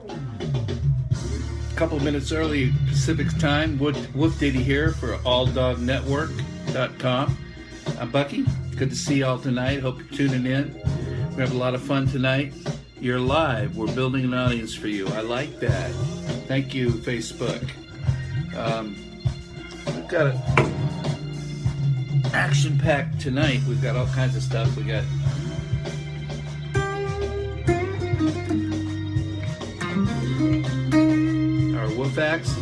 A couple of minutes early Pacific time. WooF Ditty here for alldognetwork.com. I'm Bucky. Good to see y'all tonight. Hope you're tuning in. We have a lot of fun tonight. You're live. We're building an audience for you. I like that. Thank you, Facebook. We've got an action-packed tonight. We've got all kinds of stuff. We got our WooF acts.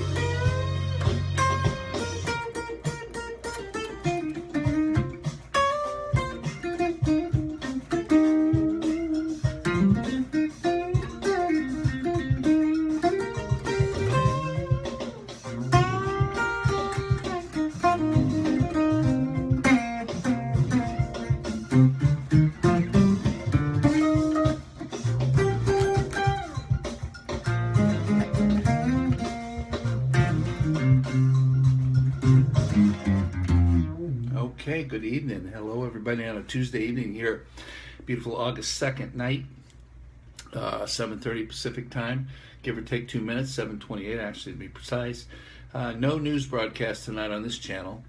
Okay, good evening. Hello, everybody, on a Tuesday evening here. Beautiful August 2nd night, 7:30 Pacific time, give or take 2 minutes, 7:28 actually to be precise. No news broadcast tonight on this channel.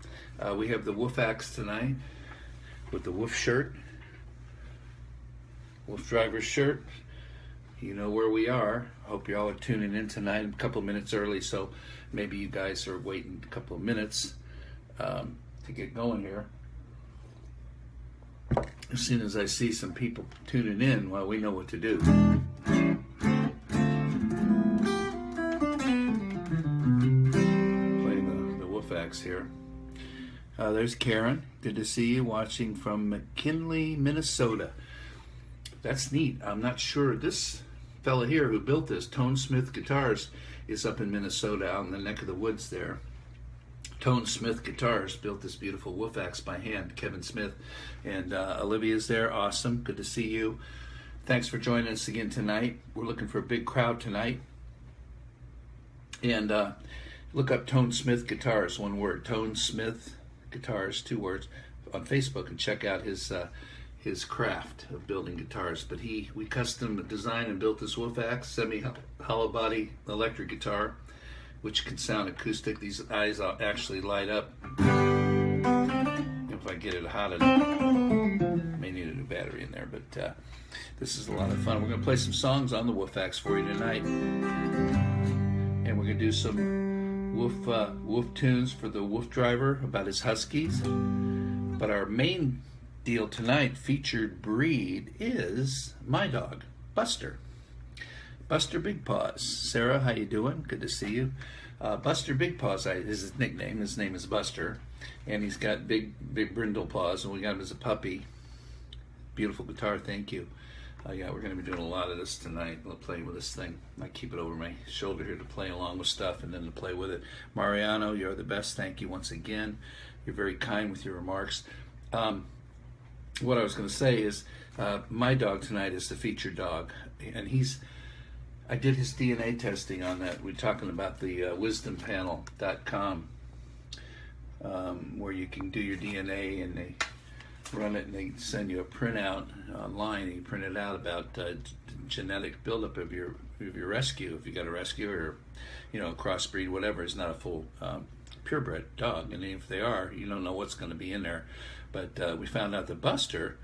We have the WooF acts tonight with the WooF shirt, WooF driver's shirt. You know where we are. Hope you all are tuning in tonight a couple of minutes early, so maybe you guys are waiting a couple of minutes to get going here. As soon as I see some people tuning in, well, we know what to do. Playing the WooF acts here. There's Karen. Good to see you, watching from McKinley, Minnesota. That's neat. I'm not sure. This fella here who built this, Tone Smith Guitars, is up in Minnesota, out in the neck of the woods there. Tone Smith Guitars built this beautiful WooF axe by hand. Kevin Smith and Olivia's there. Awesome. Good to see you. Thanks for joining us again tonight. We're looking for a big crowd tonight. And look up Tone Smith Guitars, one word. Tone Smith Guitars, 2 words, on Facebook, and check out his craft of building guitars. But we custom designed and built this WooF axe, semi-hollow body electric guitar, which can sound acoustic. These eyes actually light up. If I get it hot enough, may need a new battery in there, but this is a lot of fun. We're going to play some songs on the WooF axe for you tonight, and we're going to do some WooF tunes for the WooF driver about his huskies. But our main deal tonight, featured breed, is my dog, Buster. Buster Big Paws. Sarah, how you doing? Good to see you. Buster Big Paws is his nickname. His name is Buster, and he's got big brindle paws, and we got him as a puppy. Beautiful guitar, thank you. Yeah, we're going to be doing a lot of this tonight. We'll play with this thing. I keep it over my shoulder here to play along with stuff and then to play with it. Mariano, you're the best. Thank you once again. You're very kind with your remarks. What I was going to say is my dog tonight is the featured dog, and I did his DNA testing on that. We're talking about the wisdompanel.com, where you can do your DNA, and they run it and they send you a printout online, and you print it out about genetic buildup of your rescue. If you got a rescue or a crossbreed, whatever, it's not a full purebred dog, and if they are, you don't know what's going to be in there. But we found out that Buster,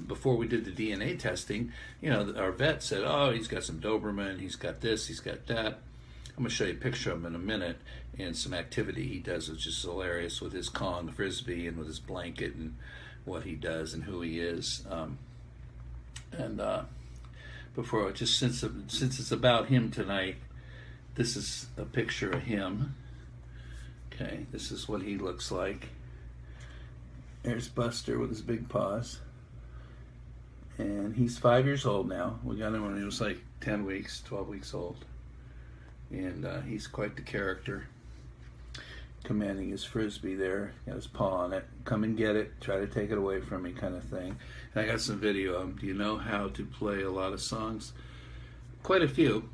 before we did the DNA testing, our vet said, oh, he's got some Doberman, he's got this, he's got that. I'm going to show you a picture of him in a minute, and some activity he does, which is hilarious, with his Kong frisbee and with his blanket and what he does and who he is. Before, just since it's about him tonight, this is a picture of him. Okay, this is what he looks like. There's Buster with his big paws. And he's 5 years old now. We got him when he was like 10 weeks, 12 weeks old. And he's quite the character. Commanding his frisbee there. Got his paw on it. Come and get it. Try to take it away from me, kind of thing. And I got some video of him. Do you know how to play a lot of songs? Quite a few.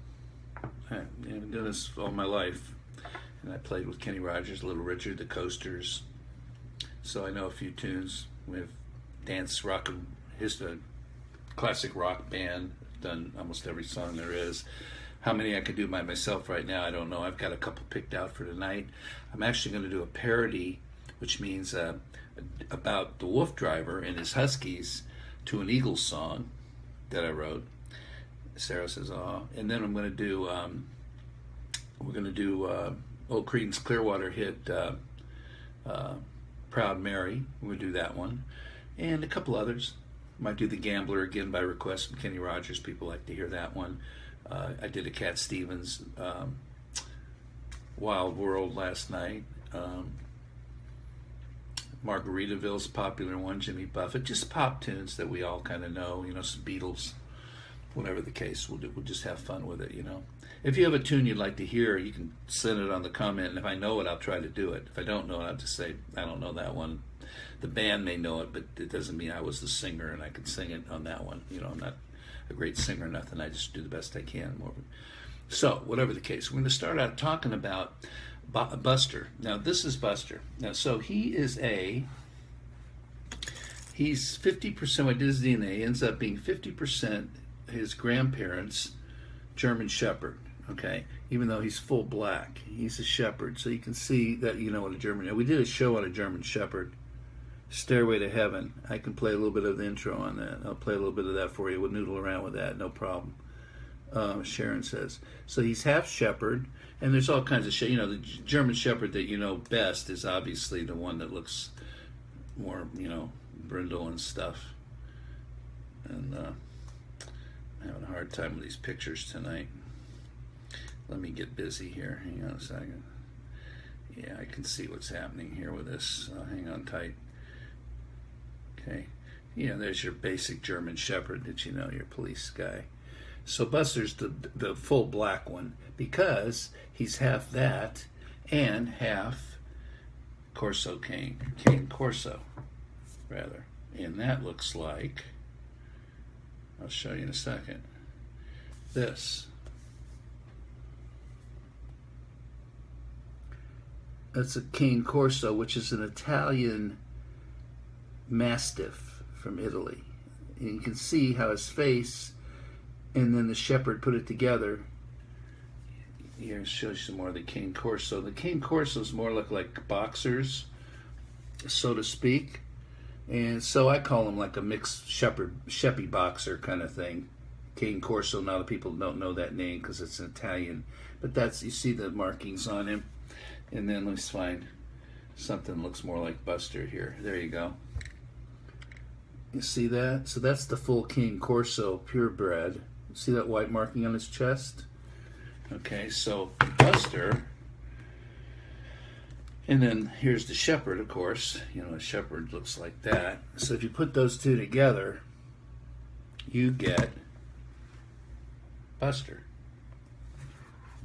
I've done this all my life. And I played with Kenny Rogers, Little Richard, the Coasters. So I know a few tunes. We have dance rock and classic rock band. Done almost every song there is. How many I could do by myself right now, I don't know. I've got a couple picked out for tonight. I'm actually going to do a parody, which means about the WooF driver and his huskies to an Eagles song that I wrote. Sarah says, "Aw." And then I'm going to do, we're going to do old Creedence Clearwater hit, Proud Mary. We'll do that one. And a couple others. Might do The Gambler again by request from Kenny Rogers. People like to hear that one. I did a Cat Stevens Wild World last night. Margaritaville's a popular one, Jimmy Buffett. Just pop tunes that we all kind of know, some Beatles, whatever the case. We'll just have fun with it, If you have a tune you'd like to hear, you can send it on the comment, and if I know it, I'll try to do it. If I don't know it, I'll just say, I don't know that one. The band may know it, but it doesn't mean I was the singer and I can sing it on that one. I'm not a great singer or nothing. I just do the best I can. So, whatever the case, we're going to start out talking about Buster. Now, this is Buster. Now, so he's 50%, when I did his DNA, ends up being 50% his grandparents' German Shepherd, okay? Even though he's full black, he's a Shepherd. So you can see that, what a German, we did a show on a German Shepherd, Stairway to Heaven. I can play a little bit of the intro on that. I'll play a little bit of that for you. We'll noodle around with that, no problem. Sharon says. So he's half Shepherd, and there's all kinds of the German Shepherd that best is obviously the one that looks more, brindle and stuff. And I'm having a hard time with these pictures tonight. Let me get busy here. Hang on a second. Yeah, I can see what's happening here with this. Hang on tight. Okay. There's your basic German Shepherd that your police guy. So Buster's the full black one because he's half that and half Corso Cane Corso, rather. And that looks like, I'll show you in a second, this. That's a Cane Corso, which is an Italian Mastiff from Italy. And you can see how his face and then the Shepherd put it together. Here, shows you some more of the Cane Corso. The Cane Corso is more like boxers, so to speak. And so I call him like a mixed Sheppy boxer kind of thing. Cane Corso, a lot of people don't know that name because it's an Italian. But you see the markings on him. And then let's find something that looks more like Buster here. There you go. You see that? So that's the full Cane Corso purebred. See that white marking on his chest? Okay, so Buster. And then here's the Shepherd, of course. A Shepherd looks like that. So if you put those two together, you get Buster,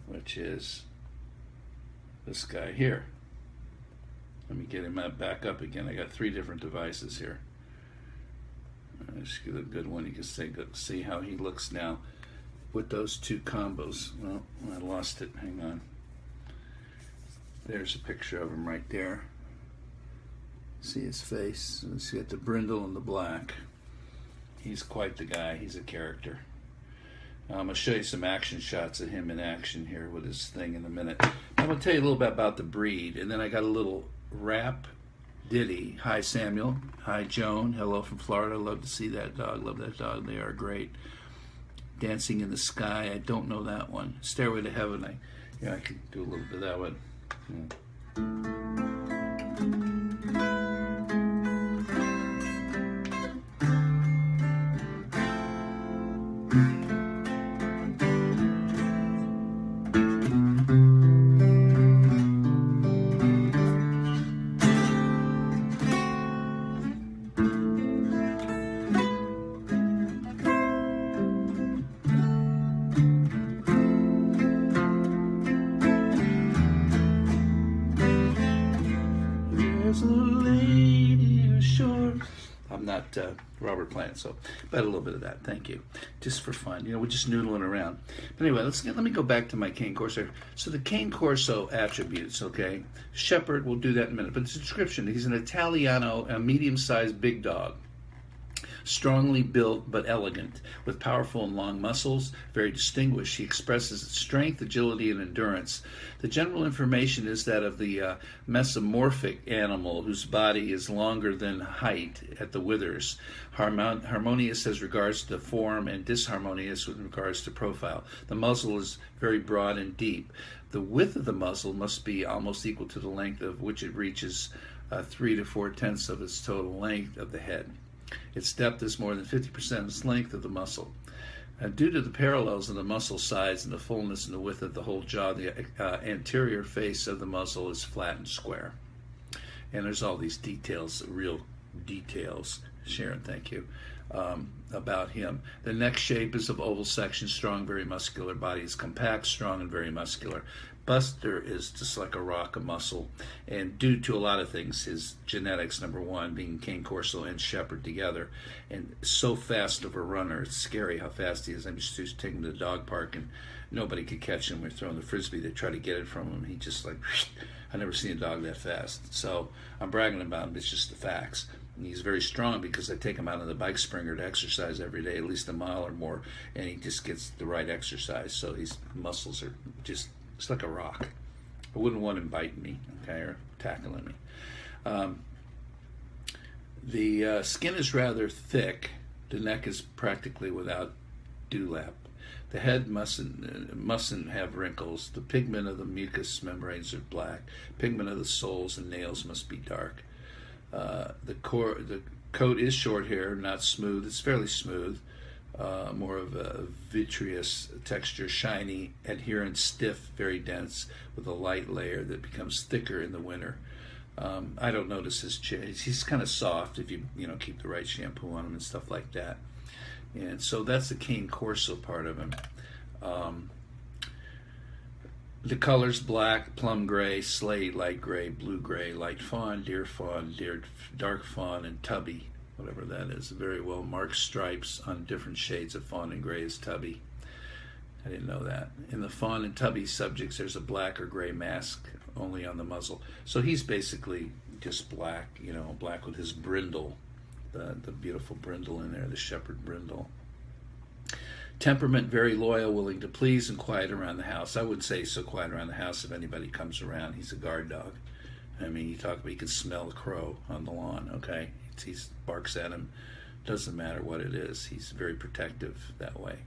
which is this guy here. Let me get him back up again. I got 3 different devices here. Let's get a good one. You can see how he looks now with those 2 combos. Well, I lost it. Hang on. There's a picture of him right there. See his face. Let's see, the brindle and the black. He's quite the guy. He's a character. I'm going to show you some action shots of him in action here with his thing in a minute. I'm going to tell you a little bit about the breed, and then I got a little rap ditty. Hi, Samuel. Hi, Joan. Hello from Florida. Love to see that dog. Love that dog. They are great. Dancing in the Sky. I don't know that one. Stairway to Heaven. I could do a little bit of that one. Robert Plant, but a little bit of that, thank you, just for fun. We're just noodling around. But anyway, let me go back to my Cane Corso. So the Cane Corso attributes, okay, Shepherd, we'll do that in a minute, but the description, he's an Italiano, a medium-sized big dog. Strongly built but elegant, with powerful and long muscles, very distinguished. He expresses strength, agility, and endurance. The general information is that of the mesomorphic animal, whose body is longer than height at the withers, harmonious as regards to form, and disharmonious with regards to profile. The muzzle is very broad and deep. The width of the muzzle must be almost equal to the length of which it reaches 3 to 4/10 of its total length of the head. Its depth is more than 50% of its length of the muscle. Due to the parallels of the muscle size and the fullness and the width of the whole jaw, the anterior face of the muzzle is flat and square. And there's all these details, real details, Sharon, thank you, about him. The neck shape is of oval section, strong, very muscular. Body is compact, strong, and very muscular. Buster is just like a rock of muscle, and due to a lot of things, his genetics, number one, being Cane Corso and Shepherd together, and so fast of a runner, it's scary how fast he is. I'm just taking him to the dog park, and nobody could catch him. We're throwing the frisbee, they try to get it from him, he just like, I've never seen a dog that fast. So I'm bragging about him, it's just the facts. And he's very strong because I take him out on the bike springer to exercise every day, at least a mile or more, and he just gets the right exercise. So his muscles are just, it's like a rock. I wouldn't want him biting me, okay, or tackling me. The skin is rather thick. The neck is practically without dewlap. The head mustn't have wrinkles. The pigment of the mucous membranes are black. Pigment of the soles and nails must be dark. The coat is short hair, not smooth. It's fairly smooth, more of a vitreous texture, shiny, adherent, stiff, very dense, with a light layer that becomes thicker in the winter. I don't notice his chin. He's kind of soft if you keep the right shampoo on him and stuff like that. And so that's the Cane Corso part of him. The colors: black, plum gray, slate, light gray, blue gray, light fawn, deer fawn, dark fawn, and tubby, whatever that is. Very well marked stripes on different shades of fawn and gray is tubby. I didn't know that. In the fawn and tubby subjects, there's a black or gray mask only on the muzzle. So he's basically just black, black with his brindle, the beautiful brindle in there, the shepherd brindle. Temperament: very loyal, willing to please, and quiet around the house. I wouldn't say he's so quiet around the house if anybody comes around. He's a guard dog. I mean, you talk about, you can smell the crow on the lawn, okay? He barks at him. Doesn't matter what it is. He's very protective that way.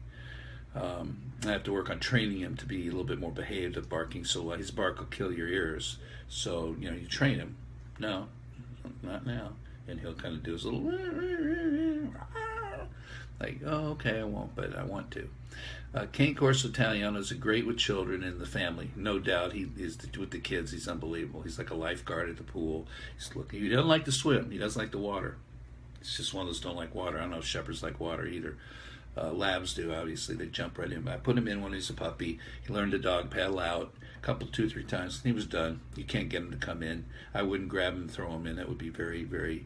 I have to work on training him to be a little bit more behaved at barking. So his bark will kill your ears. So, you train him. No, not now. And he'll kind of do his little, like, oh, okay, I won't, but I want to. Cane Corso Italiano is great with children in the family. No doubt he is with the kids. He's unbelievable. He's like a lifeguard at the pool. He doesn't like to swim. He doesn't like the water. It's just one of those don't like water. I don't know if shepherds like water either. Labs do, obviously. They jump right in. I put him in when he was a puppy. He learned to dog paddle out a couple, 2-3 times. He was done. You can't get him to come in. I wouldn't grab him and throw him in. That would be very, very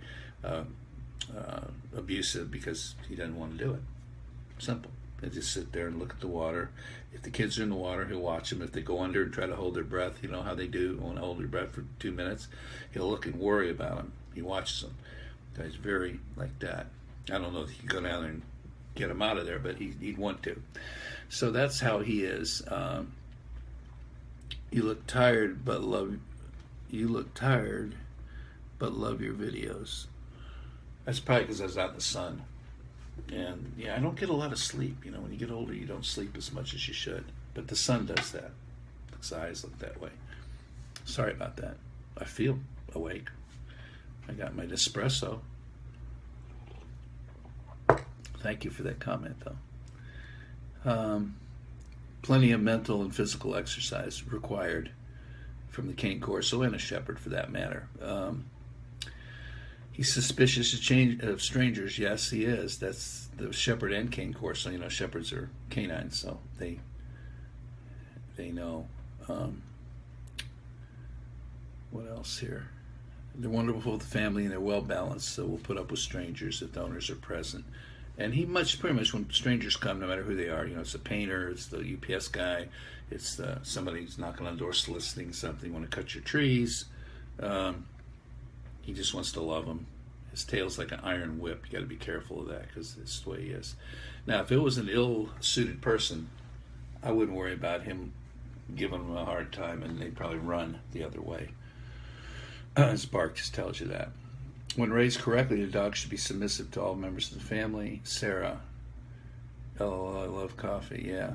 abusive, because he doesn't want to do it. Simple. They just sit there and look at the water. If the kids are in the water, he'll watch them. If they go under and try to hold their breath, you know how they do, want to hold their breath for 2 minutes, he'll look and worry about them. He watches them. He's very like that. I don't know if he can go down there and get him out of there, but he'd want to. So that's how he is. You look tired, but love your videos. That's probably because I was out in the sun. And yeah, I don't get a lot of sleep. When you get older, you don't sleep as much as you should. But the sun does that. His eyes look that way. Sorry about that. I feel awake. I got my espresso. Thank you for that comment, though. Plenty of mental and physical exercise required from the Cane Corso, and a shepherd for that matter. He's suspicious of strangers. Yes, he is. That's the shepherd and Cane Corso. Shepherds are canines, so they know. What else here? They're wonderful with the family, and they're well balanced, so we'll put up with strangers if the owners are present. And he pretty much when strangers come, no matter who they are, it's a painter, it's the UPS guy, it's somebody who's knocking on the door soliciting something, want to cut your trees. He just wants to love them His tail's like an iron whip. You got to be careful of that because it's the way he is. Now, if it was an ill-suited person, I wouldn't worry about him giving him a hard time, and they'd probably run the other way. His bark just tells you that. When raised correctly, the dog should be submissive to all members of the family. Sarah, LOL, I love coffee, yeah.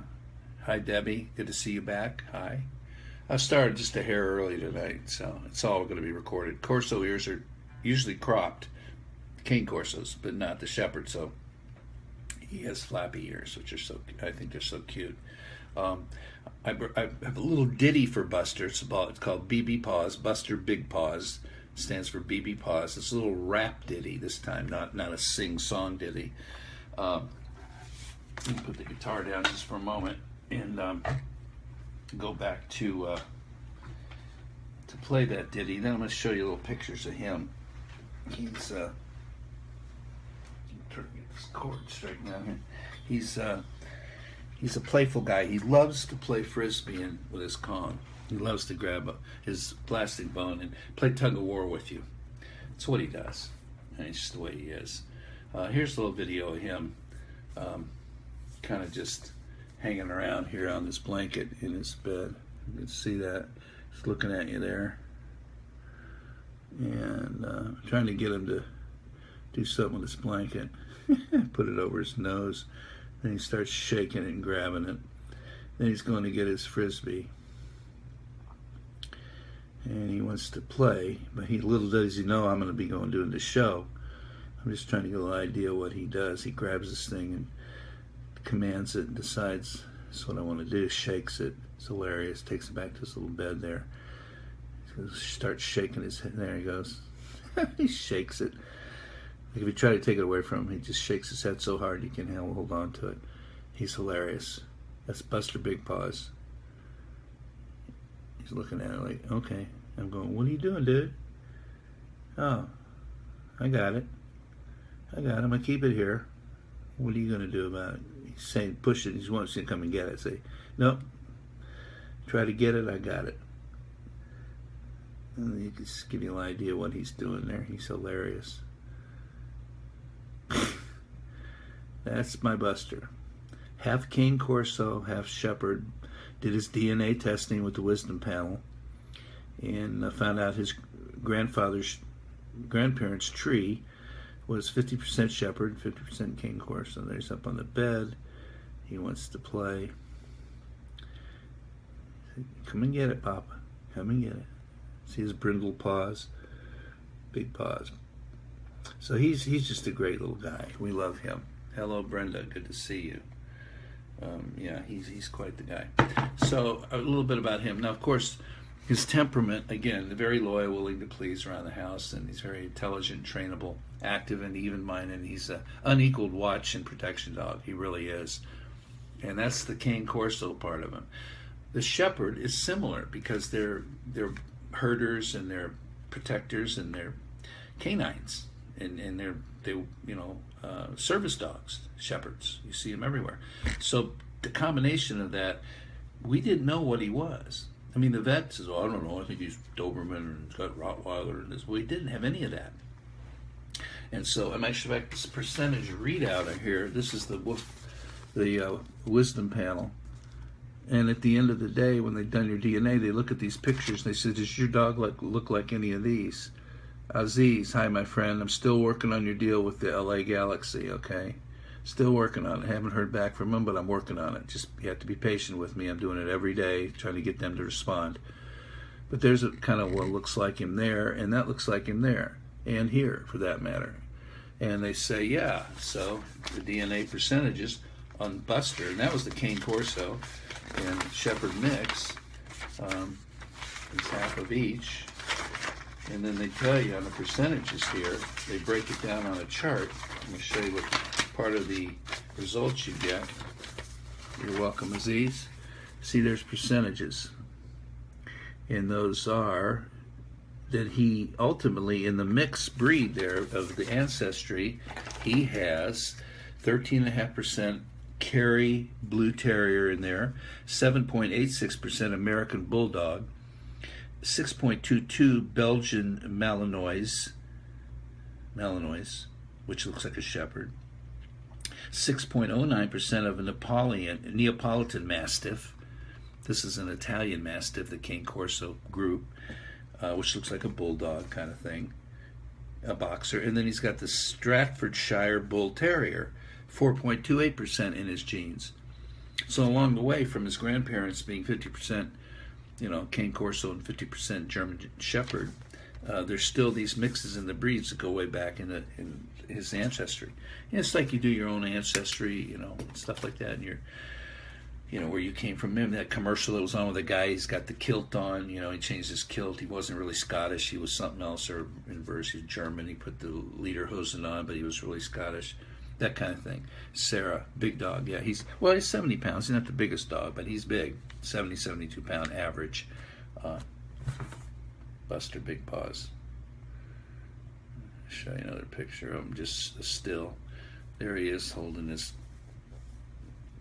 Hi, Debbie, good to see you back. Hi. I started just a hair early tonight, so it's all going to be recorded. Corso ears are usually cropped, cane Corsos, but not the Shepherd, so he has flappy ears, which are so, I think they're so cute. I have a little ditty for Buster. It's called BB Paws. Buster Big Paws stands for BB Paws. It's a little rap ditty this time, not a sing-song ditty. Let me put the guitar down just for a moment and go back to play that ditty. Then I'm going to show you little pictures of him. He's turn this cord straight down here. He's a playful guy. He loves to play frisbee with his Kong. He loves to grab his plastic bone and play tug of war with you. That's what he does. And it's just the way he is. Here's a little video of him kind of just hanging around here on this blanket in his bed. You can see that. He's looking at you there. And trying to get him to do something with this blanket. Put it over his nose. Then he starts shaking it and grabbing it. Then he's going to get his frisbee. And he wants to play, but little does he know I'm going to be going doing the show. I'm just trying to get an idea what he does. He grabs this thing and commands it and decides that's what I want to do, shakes it. It's hilarious. Takes it back to his little bed there. He starts shaking his head. There he goes. He shakes it. Like if you try to take it away from him, he just shakes his head so hard you can hold on to it. He's hilarious. That's Buster Big Paws. He's looking at it like, okay. I'm going, what are you doing, dude? Oh, I got it. I'm going to keep it here. What are you going to do about it? He's saying, push it. He wants you to come and get it. I say, nope. Try to get it. I got it. And you can just give you an idea what he's doing there. He's hilarious. That's my Buster. Half cane Corso, half Shepherd. Did his DNA testing with the wisdom panel and found out his grandparents' tree was 50% Shepherd, 50% cane Corso. There's up on the bed. He wants to play. Come and get it, Papa. Come and get it. See his brindle paws, big paws. So he's just a great little guy. We love him. Hello, Brenda. Good to see you. Yeah, he's quite the guy. So a little bit about him. Now, of course, his temperament, again, very loyal, willing to please around the house, and he's very intelligent, trainable, active, and even-minded. He's an unequaled watch and protection dog. He really is. And that's the cane Corso part of him. The Shepherd is similar because they're herders and they're protectors and they're canines and they're service dogs, shepherds. You see them everywhere. So the combination of that, we didn't know what he was. I mean, the vet says, "Oh, I don't know. I think he's Doberman and he's got Rottweiler and this." We didn't have any of that. And so I'm actually back this percentage readout here. This is the wisdom panel. And at the end of the day, when they've done your DNA, they look at these pictures and they say, "Does your dog look like any of these?" Aziz, hi my friend. I'm still working on your deal with the LA Galaxy, okay? Still working on it. I haven't heard back from them, but I'm working on it. Just you have to be patient with me. I'm doing it every day, trying to get them to respond. But there's a kind of what looks like him there, and that looks like him there, and here, for that matter. And they say, yeah, so the DNA percentages on Buster, and that was the cane Corso and Shepherd mix. It's half of each. And then they tell you on the percentages here, they break it down on a chart. I'm going to show you what part of the results you get. You're welcome, Aziz. See, there's percentages. And those are that he ultimately, in the mixed breed there of the ancestry, he has 13.5% Kerry Blue Terrier in there, 7.86% American Bulldog, 6.22 Belgian Malinois, Malinois, which looks like a shepherd. 6.09% of a Neapolitan Mastiff. This is an Italian Mastiff, the Cane Corso group, which looks like a bulldog kind of thing, a boxer. And then he's got the Staffordshire Bull Terrier, 4.28% in his genes. So along the way, from his grandparents being 50%, Cane Corso and 50% German Shepherd, there's still these mixes in the breeds that go way back in his ancestry. And it's like you do your own ancestry, stuff like that, and where you came from. Him, that commercial that was on with the guy, he's got the kilt on, he changed his kilt. He wasn't really Scottish, he was something else, or inverse, he was German. He put the lederhosen on, but he was really Scottish. That kind of thing. Sarah, big dog, yeah, he's 70 pounds. He's not the biggest dog, but he's big. 70, 72 pound average. Buster Big Paws. Show you another picture of him, just still. There he is holding his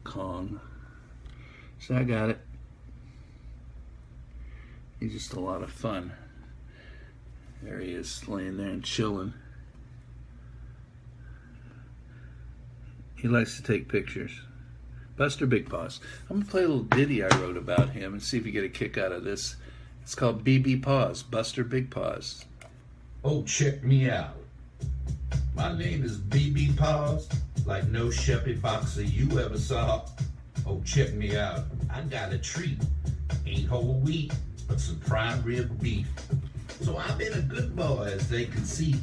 Kong. So I got it. He's just a lot of fun. There he is, laying there and chilling. He likes to take pictures. Buster Big Paws. I'm going to play a little ditty I wrote about him and see if you get a kick out of this. It's called BB Paws, Buster Big Paws. Oh, check me out. My name is BB Paws, like no sheppy boxer you ever saw. Oh, check me out. I got a treat. Ain't whole wheat, but some prime rib beef. So I've been a good boy, as they can see.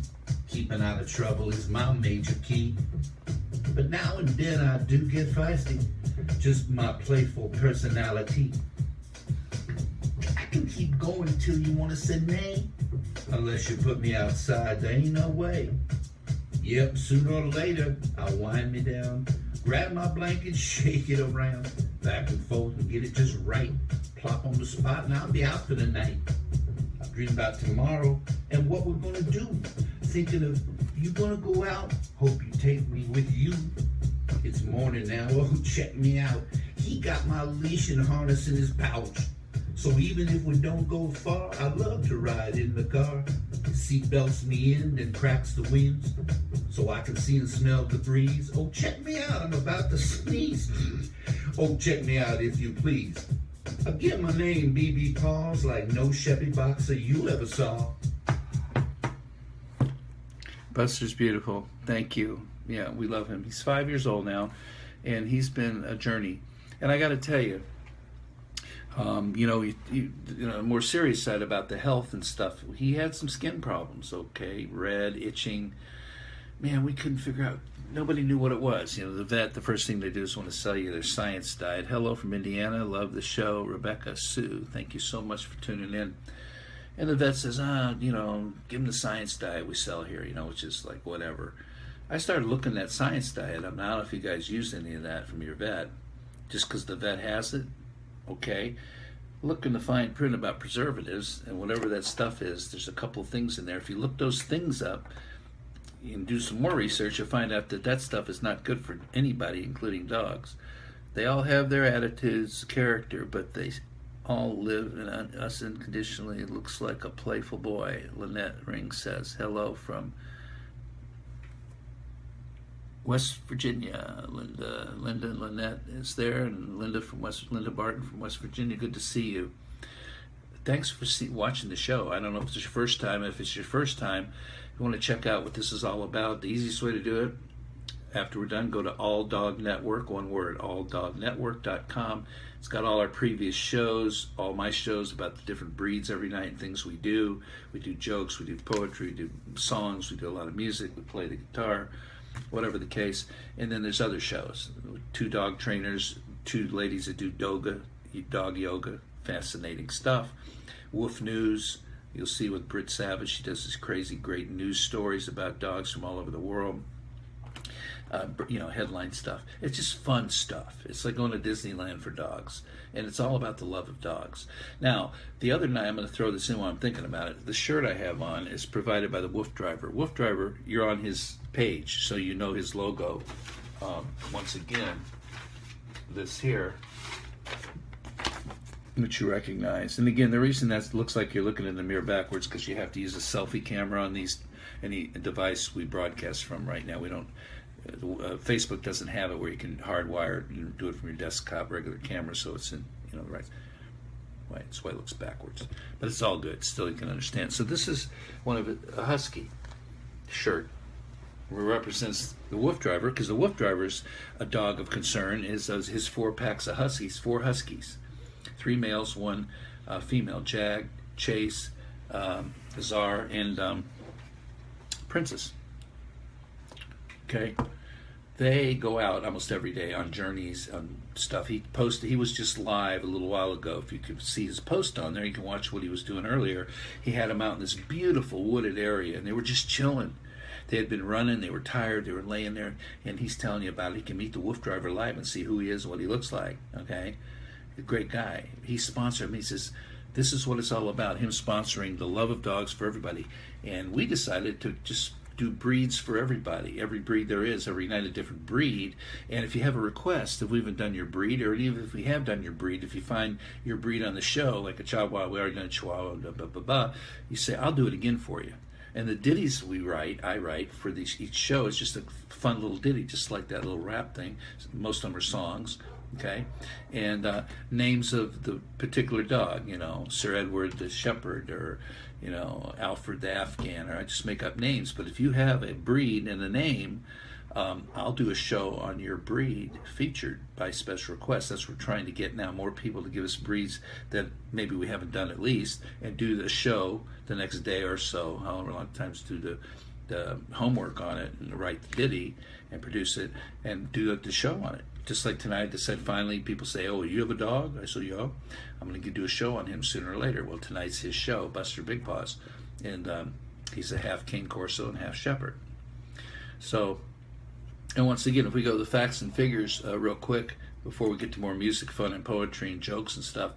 Keeping out of trouble is my major key. But now and then I do get feisty. Just my playful personality. I can keep going till you want to say nay. Unless you put me outside, there ain't no way. Yep, sooner or later, I'll wind me down. Grab my blanket, shake it around. Back and forth and get it just right. Plop on the spot and I'll be out for the night. I dream about tomorrow and what we're gonna do. Thinking of you gonna go out, hope you take me with you. It's morning now, oh check me out. He got my leash and harness in his pouch. So even if we don't go far, I love to ride in the car. Seat belts me in and cracks the winds, so I can see and smell the breeze. Oh check me out, I'm about to sneeze. Oh check me out if you please. Again, my name BB Paws, like no sheppy boxer you ever saw. Buster's beautiful. Thank you. Yeah, we love him. He's 5 years old now, and he's been a journey. And I got to tell you, more serious side about the health and stuff. He had some skin problems. Okay, red, itching. Man, we couldn't figure out. Nobody knew what it was. The vet. The first thing they do is want to sell you their science diet. Hello from Indiana. Love the show, Rebecca Sue. Thank you so much for tuning in. And the vet says, give him the science diet we sell here, which is like whatever. I started looking at science diet. I don't know if you guys use any of that from your vet. Just because the vet has it, okay. Look in the fine print about preservatives and whatever that stuff is. There's a couple of things in there. If you look those things up and do some more research, you'll find out that stuff is not good for anybody, including dogs. They all have their attitudes, character, but they all live in us unconditionally. It looks like a playful boy. Lynette Ring says hello from West Virginia. Linda and Lynette is there, and Linda Barton from West Virginia. Good to see you. Thanks for watching the show. I don't know if it's your first time. If it's your first time, you want to check out what this is all about. The easiest way to do it, after we're done, go to All Dog Network, one word, alldognetwork.com. It's got all our previous shows, all my shows about the different breeds every night and things we do. We do jokes, we do poetry, we do songs, we do a lot of music, we play the guitar, whatever the case. And then there's other shows. 2 dog trainers, 2 ladies that do dog yoga, fascinating stuff. WooF News, you'll see with Britt Savage. She does these crazy, great news stories about dogs from all over the world. Headline stuff. It's just fun stuff. It's like going to Disneyland for dogs. And it's all about the love of dogs. Now, the other night, I'm going to throw this in while I'm thinking about it. The shirt I have on is provided by the WooF Driver. WooF Driver, you're on his page, so you know his logo. Once again, this here which you recognize. And again, the reason that looks like you're looking in the mirror backwards because you have to use a selfie camera on any device we broadcast from right now. We don't. Facebook doesn't have it where you can hardwire and do it from your desktop regular camera, so it's in the right way. That's why it looks backwards, but it's all good. Still, you can understand. So this is one of a husky shirt. Represents the Wolf Driver, because the Wolf Driver's a dog of concern. Is his 4 packs of huskies, 4 huskies, 3 males, 1 female, Jag, Chase, Czar, and Princess. Okay, they go out almost every day on journeys, on stuff. He was just live a little while ago. If you could see his post on there, you can watch what he was doing earlier. He had them out in this beautiful wooded area, and they were just chilling. They had been running, they were tired, they were laying there, and he's telling you about it. He can meet the Wolf Driver live and see who he is, what he looks like, okay? A great guy. He sponsored him. He says, this is what it's all about, him sponsoring the love of dogs for everybody. And we decided to just do breeds for everybody. Every breed there is, every night a different breed. And if you have a request, if we haven't done your breed, or even if we have done your breed, if you find your breed on the show, like a Chihuahua, we already done a Chihuahua, blah, blah, blah, blah, you say, I'll do it again for you. And the ditties I write for each show is just a fun little ditty, just like that little rap thing. Most of them are songs, okay? And names of the particular dog, Sir Edward the Shepherd, or, Alfred the Afghan, or I just make up names. But if you have a breed and a name, I'll do a show on your breed featured by special request. That's what we're trying to get now, more people to give us breeds that maybe we haven't done at least, and do the show the next day or so, however long times, do the homework on it and write the ditty and produce it and do the show on it. Just like tonight, they said finally, people say, oh, you have a dog? I said, yo, I'm going to do a show on him sooner or later. Well, tonight's his show, Buster Big Paws, and he's a half Cane Corso and half Shepherd. So, and once again, if we go to the facts and figures real quick, before we get to more music, fun, and poetry and jokes and stuff,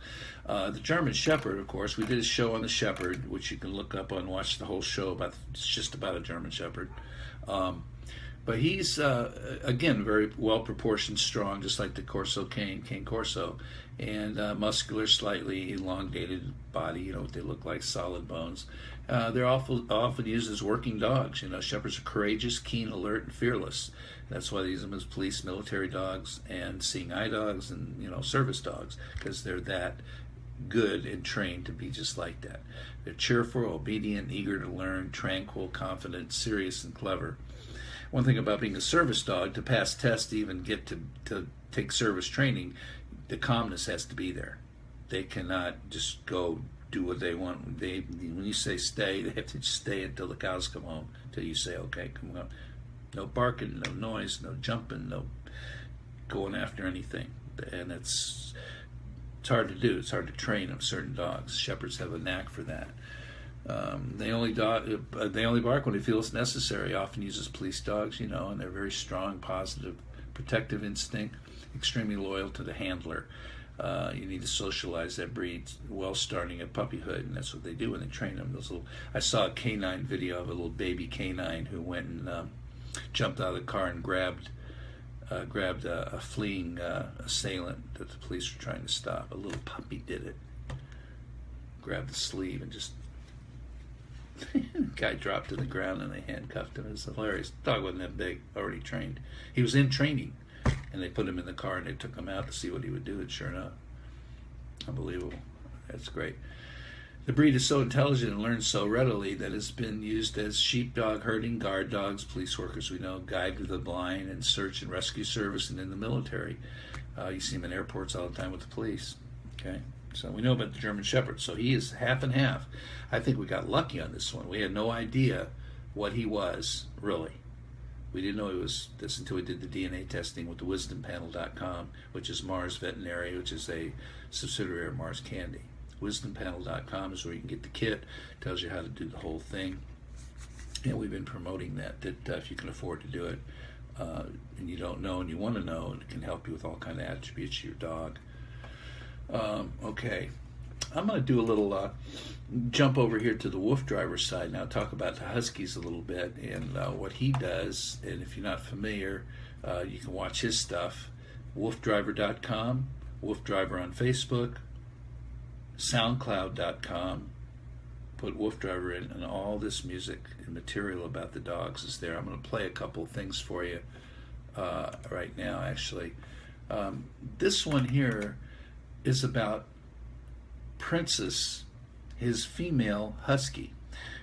the German Shepherd, of course, we did a show on the Shepherd, which you can look up and watch the whole show. It's just about a German Shepherd. But he's, again, very well-proportioned, strong, just like the Corso Cane Corso, and muscular, slightly elongated body, what they look like, solid bones. They're often used as working dogs. Shepherds are courageous, keen, alert, and fearless. That's why they use them as police, military dogs, and seeing eye dogs, and service dogs, because they're that good and trained to be just like that. They're cheerful, obedient, eager to learn, tranquil, confident, serious, and clever. One thing about being a service dog, to pass tests, to even get to take service training, the calmness has to be there. They cannot just go do what they want. When you say stay, they have to stay until the cows come home, until you say, okay, come on. No barking, no noise, no jumping, no going after anything. And it's hard to do. It's hard to train them, certain dogs. Shepherds have a knack for that. They only bark when they feel it's necessary. Often uses police dogs, and they're very strong, positive, protective instinct, extremely loyal to the handler. You need to socialize that breed well starting at puppyhood, and that's what they do when they train them. I saw a canine video of a little baby canine who went and jumped out of the car and grabbed a fleeing assailant that the police were trying to stop. A little puppy did it. Grabbed the sleeve and just the guy dropped to the ground and they handcuffed him. It was hilarious. The dog wasn't that big, already trained. He was in training, and they put him in the car and they took him out to see what he would do, and sure enough, unbelievable. That's great. The breed is so intelligent and learns so readily that it's been used as sheepdog herding, guard dogs, police workers, guide to the blind, and search and rescue service, and in the military. You see him in airports all the time with the police. Okay, so we know about the German Shepherd. So he is half and half. I think we got lucky on this one. We had no idea what he was, really. We didn't know he was this until we did the DNA testing with the wisdompanel.com, which is Mars Veterinary, which is a subsidiary of Mars Candy. Wisdompanel.com is where you can get the kit. Tells you how to do the whole thing. And we've been promoting that if you can afford to do it, and you don't know and you want to know, it can help you with all kind of attributes of your dog. Okay. I'm going to do a little jump over here to the Wolf Driver side now, talk about the Huskies a little bit and what he does. And if you're not familiar, you can watch his stuff. WoofDriver.com, Wolf Driver on Facebook, SoundCloud.com. Put Wolf Driver in, and all this music and material about the dogs is there. I'm going to play a couple of things for you right now, actually. This one here is about Princess, his female husky,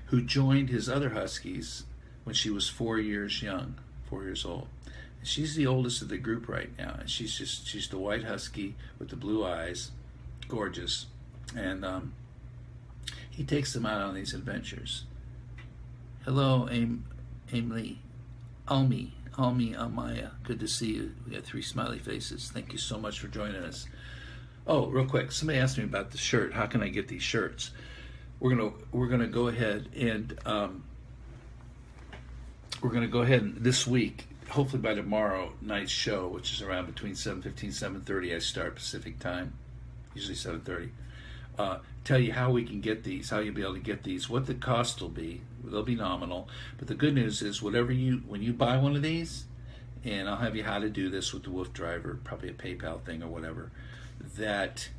who joined his other huskies when she was 4 years old. And she's the oldest of the group right now, and she's the white husky with the blue eyes, gorgeous. And he takes them out on these adventures. Hello, Almi, Amaya. Good to see you. We got 3 smiley faces. Thank you so much for joining us. Oh, real quick, somebody asked me about the shirt. How can I get these shirts? We're gonna go ahead and this week, hopefully by tomorrow night's show, which is around between 7:15, 7:30, I start Pacific time, usually 7:30. Tell you how we can get these, how you'll be able to get these, what the cost will be. They'll be nominal, but the good news is when you buy one of these, and I'll have you how to do this with the Wolf Driver, probably a PayPal thing or whatever, that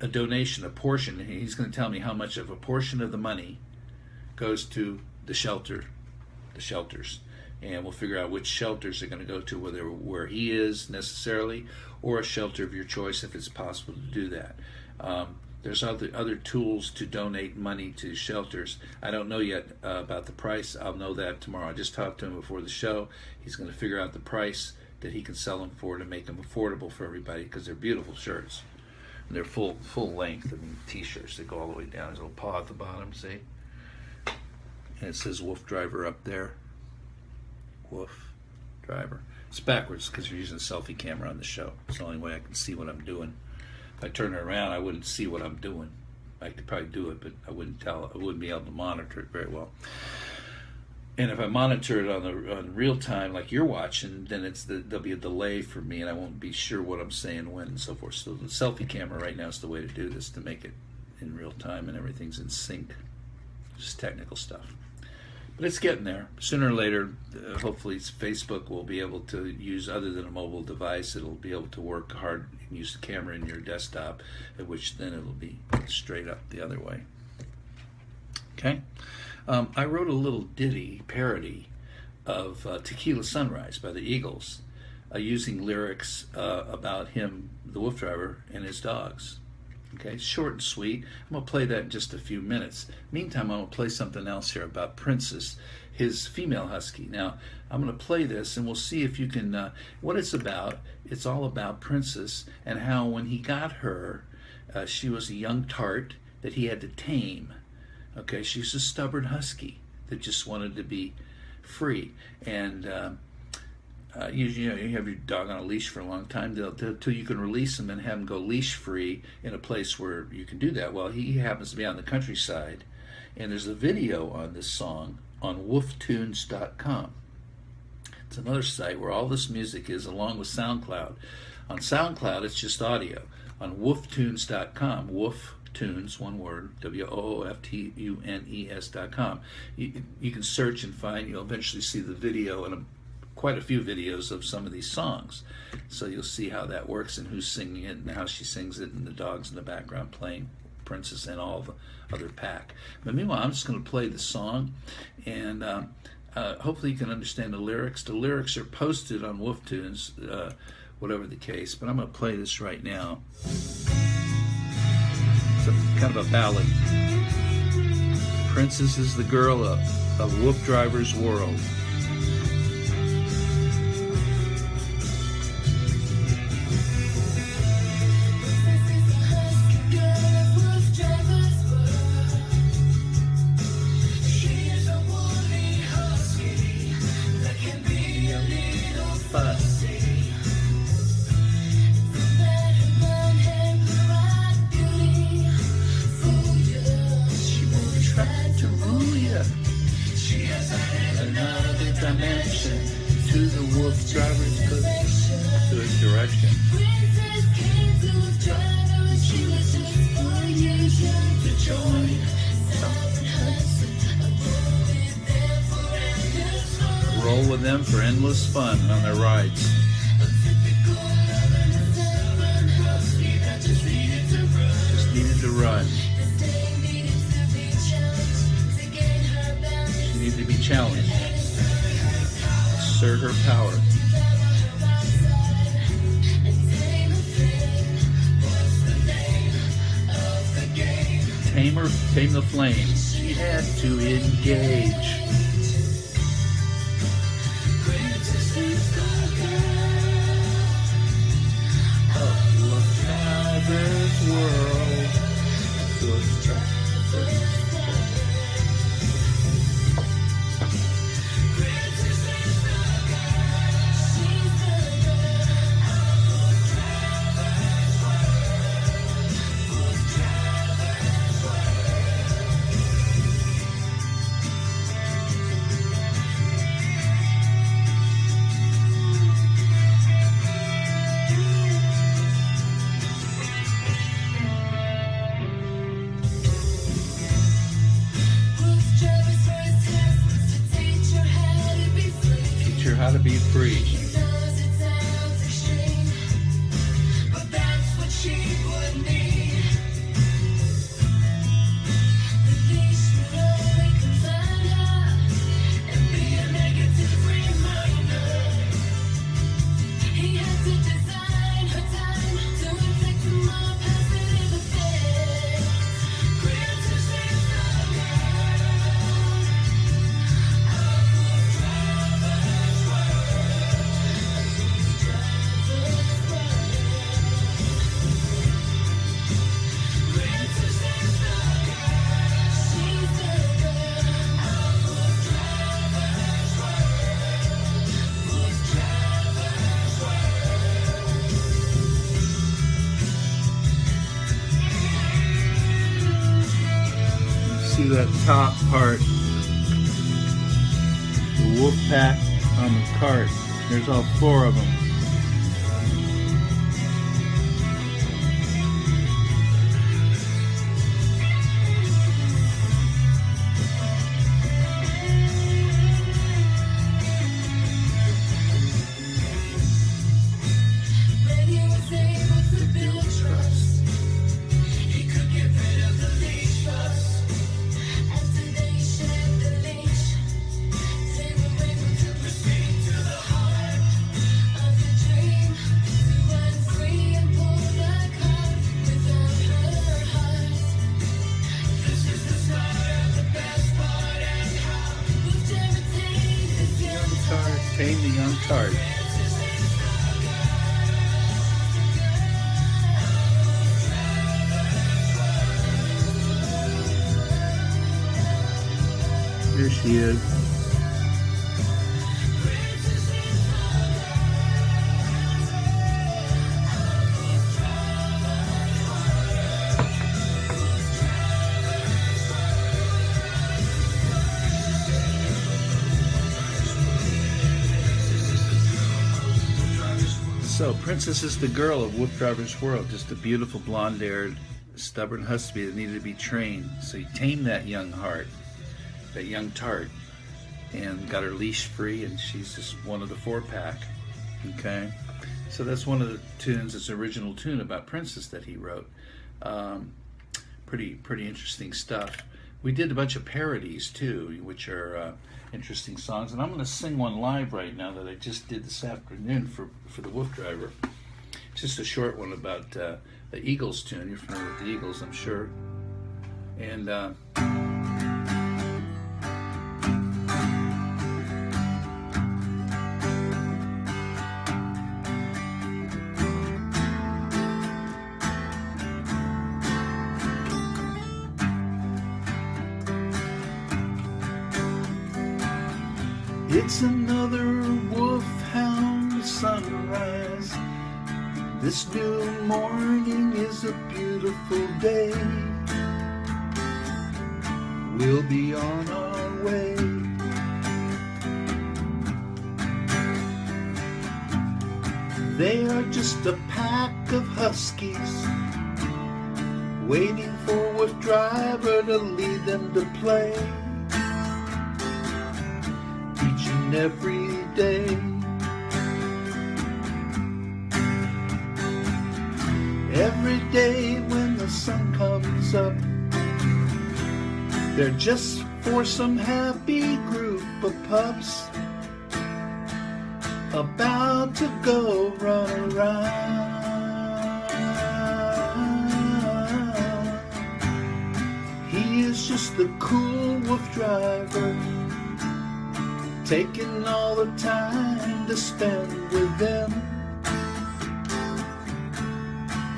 a donation, a portion, he's going to tell me how much of a portion of the money goes to the shelters, and we'll figure out which shelters are going to go to, whether where he is necessarily, or a shelter of your choice if it's possible to do that. There's other tools to donate money to shelters. I don't know yet about the price. I'll know that tomorrow. I just talked to him before the show. He's going to figure out the price that he can sell them for to make them affordable for everybody, because they're beautiful shirts. And they're full length. I mean, t-shirts. They go all the way down. There's a little paw at the bottom, see? And it says Wolf Driver up there. Wolf Driver. It's backwards because you're using a selfie camera on the show. It's the only way I can see what I'm doing. If I turn it around, I wouldn't see what I'm doing. I could probably do it, but I wouldn't be able to monitor it very well. And if I monitor it on real time, like you're watching, then there'll be a delay for me, and I won't be sure what I'm saying when and so forth. So the selfie camera right now is the way to do this, to make it in real time and everything's in sync. Just technical stuff. But it's getting there. Sooner or later, hopefully Facebook will be able to use, other than a mobile device, it'll be able to work hard and use the camera in your desktop, at which then it'll be straight up the other way. Okay? I wrote a little ditty parody of Tequila Sunrise by the Eagles, using lyrics about him, the Wolf Driver, and his dogs. Okay, short and sweet. I'm going to play that in just a few minutes. Meantime, I'm going to play something else here about Princess, his female husky. Now, I'm going to play this, and we'll see if you can, what it's about. It's all about Princess and how when he got her, she was a young tart that he had to tame. Okay, she's a stubborn husky that just wanted to be free. And you have your dog on a leash for a long time till you can release him and have him go leash free in a place where you can do that. Well, he happens to be on the countryside, and there's a video on this song on wooftunes.com. It's another site where all this music is, along with SoundCloud. On SoundCloud, it's just audio. On wooftunes.com, WooFtunes, one word, WOOFTUNES.com. You can search and find. You'll eventually see the video and quite a few videos of some of these songs, so you'll see how that works and who's singing it and how she sings it, and the dogs in the background playing Princess and all the other pack. But meanwhile, I'm just going to play the song, and hopefully you can understand the lyrics. The lyrics are posted on WooFtunes, whatever the case, but I'm going to play this right now. It's kind of a ballad. Princess is the girl of Wolf Driver's world. To the Wolf Driver's good direction. To join. Roll with them for endless fun on their rides. Just needed to run. She needed to be challenged. Assert her power. Tame the flame. She had to engage. How to be free. See that top part, the wolf pack on the cart. There's all 4 of them. Tame the young tart. Here she is. So, Princess is the girl of Wolf Driver's World, just a beautiful blonde-haired, stubborn husky that needed to be trained. So he tamed that young heart, that young tart, and got her leash free, and she's just one of the 4-pack. Okay, so that's one of the tunes. It's an original tune about Princess that he wrote. Pretty interesting stuff. We did a bunch of parodies too, which are interesting songs, and I'm going to sing one live right now that I just did this afternoon for the Wolf Driver. Just a short one about the Eagles tune. You're familiar with the Eagles, I'm sure. And it's another wolfhound sunrise. This new morning is a beautiful day. We'll be on our way. They are just a pack of huskies waiting for a wolf driver to lead them to play. Every day, every day when the sun comes close up. They're just for some happy group of pups about to go run around. He is just the cool wolf driver, taking all the time to spend with them.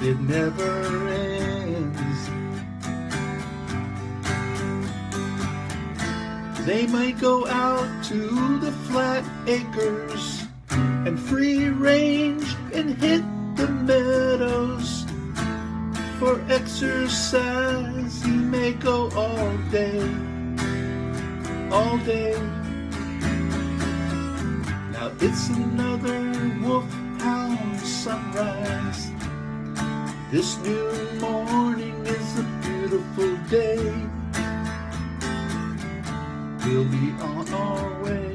It never ends. They might go out to the flat acres and free range and hit the meadows. For exercise he may go all day, all day. Now it's another wolfhound sunrise. This new morning is a beautiful day. We'll be on our way.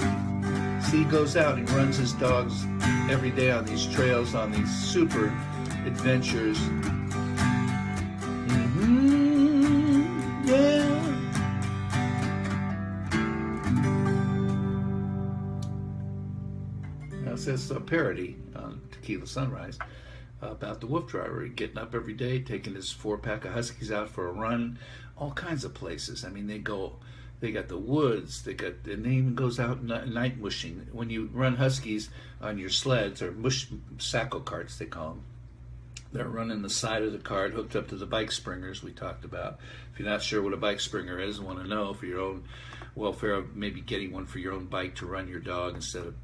See, he goes out and runs his dogs every day on these trails, on these super adventures. Yeah. Now it says a parody on Tequila Sunrise about the wolf driver getting up every day, taking his 4-pack of huskies out for a run, all kinds of places. I mean, they got the woods, and they even goes out night mushing. When you run huskies on your sleds, or sacco carts they call them, they're running the side of the cart hooked up to the bike springers we talked about. If you're not sure what a bike springer is and want to know for your own welfare, maybe getting one for your own bike to run your dog instead of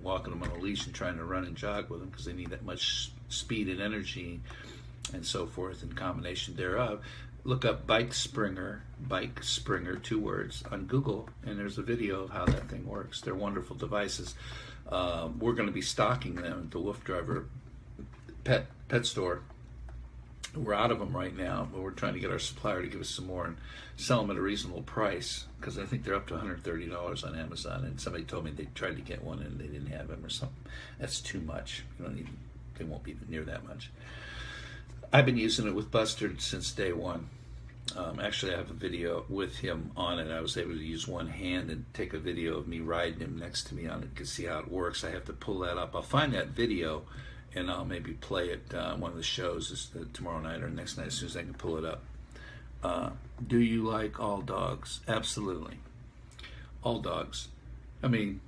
walking them on a leash and trying to run and jog with them, because they need that much speed and energy and so forth, and combination thereof. Look up bike springer, 2 words, on Google, and there's a video of how that thing works. They're wonderful devices. We're going to be stocking them at the Wolf Driver pet store. We're out of them right now, but we're trying to get our supplier to give us some more and sell them at a reasonable price, because I think they're up to $130 on Amazon. And somebody told me they tried to get one and they didn't have them or something. That's too much. They won't be near that much. I've been using it with Buster since day one. Actually, I have a video with him on it. I was able to use one hand and take a video of me riding him next to me on it to see how it works. I have to pull that up. I'll find that video and I'll maybe play it on one of the shows tomorrow night or next night as soon as I can pull it up. Do you like all dogs? Absolutely. All dogs. I mean,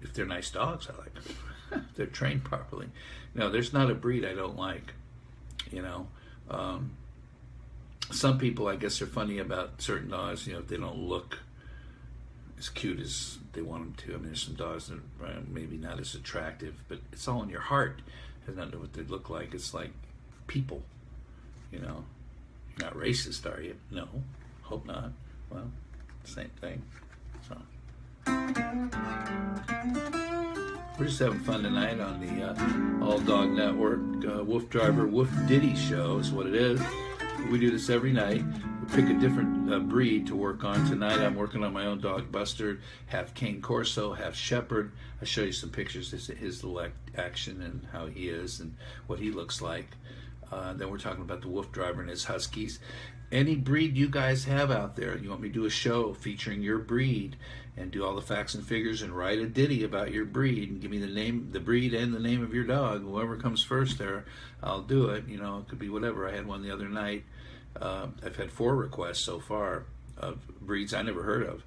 if they're nice dogs, I like them. If they're trained properly. No, there's not a breed I don't like. Some people, I guess, are funny about certain dogs, if they don't look as cute as they want them to. I mean, there's some dogs that are maybe not as attractive, but it's all in your heart. It has nothing to do with what they look like. It's like people, You're not racist, are you? No, hope not. Well, same thing. So we're just having fun tonight on the All Dog Network. Wolf Driver, Wolf Ditty show is what it is. We do this every night. We pick a different breed to work on. Tonight I'm working on my own dog, Buster, half Cane Corso, half Shepherd. I'll show you some pictures of his action and how he is and what he looks like. Then we're talking about the Wolf Driver and his Huskies. Any breed you guys have out there, you want me to do a show featuring your breed and do all the facts and figures and write a ditty about your breed and give me the name, the breed, and the name of your dog. Whoever comes first there, I'll do it. It could be whatever. I had one the other night. I've had 4 requests so far of breeds I never heard of.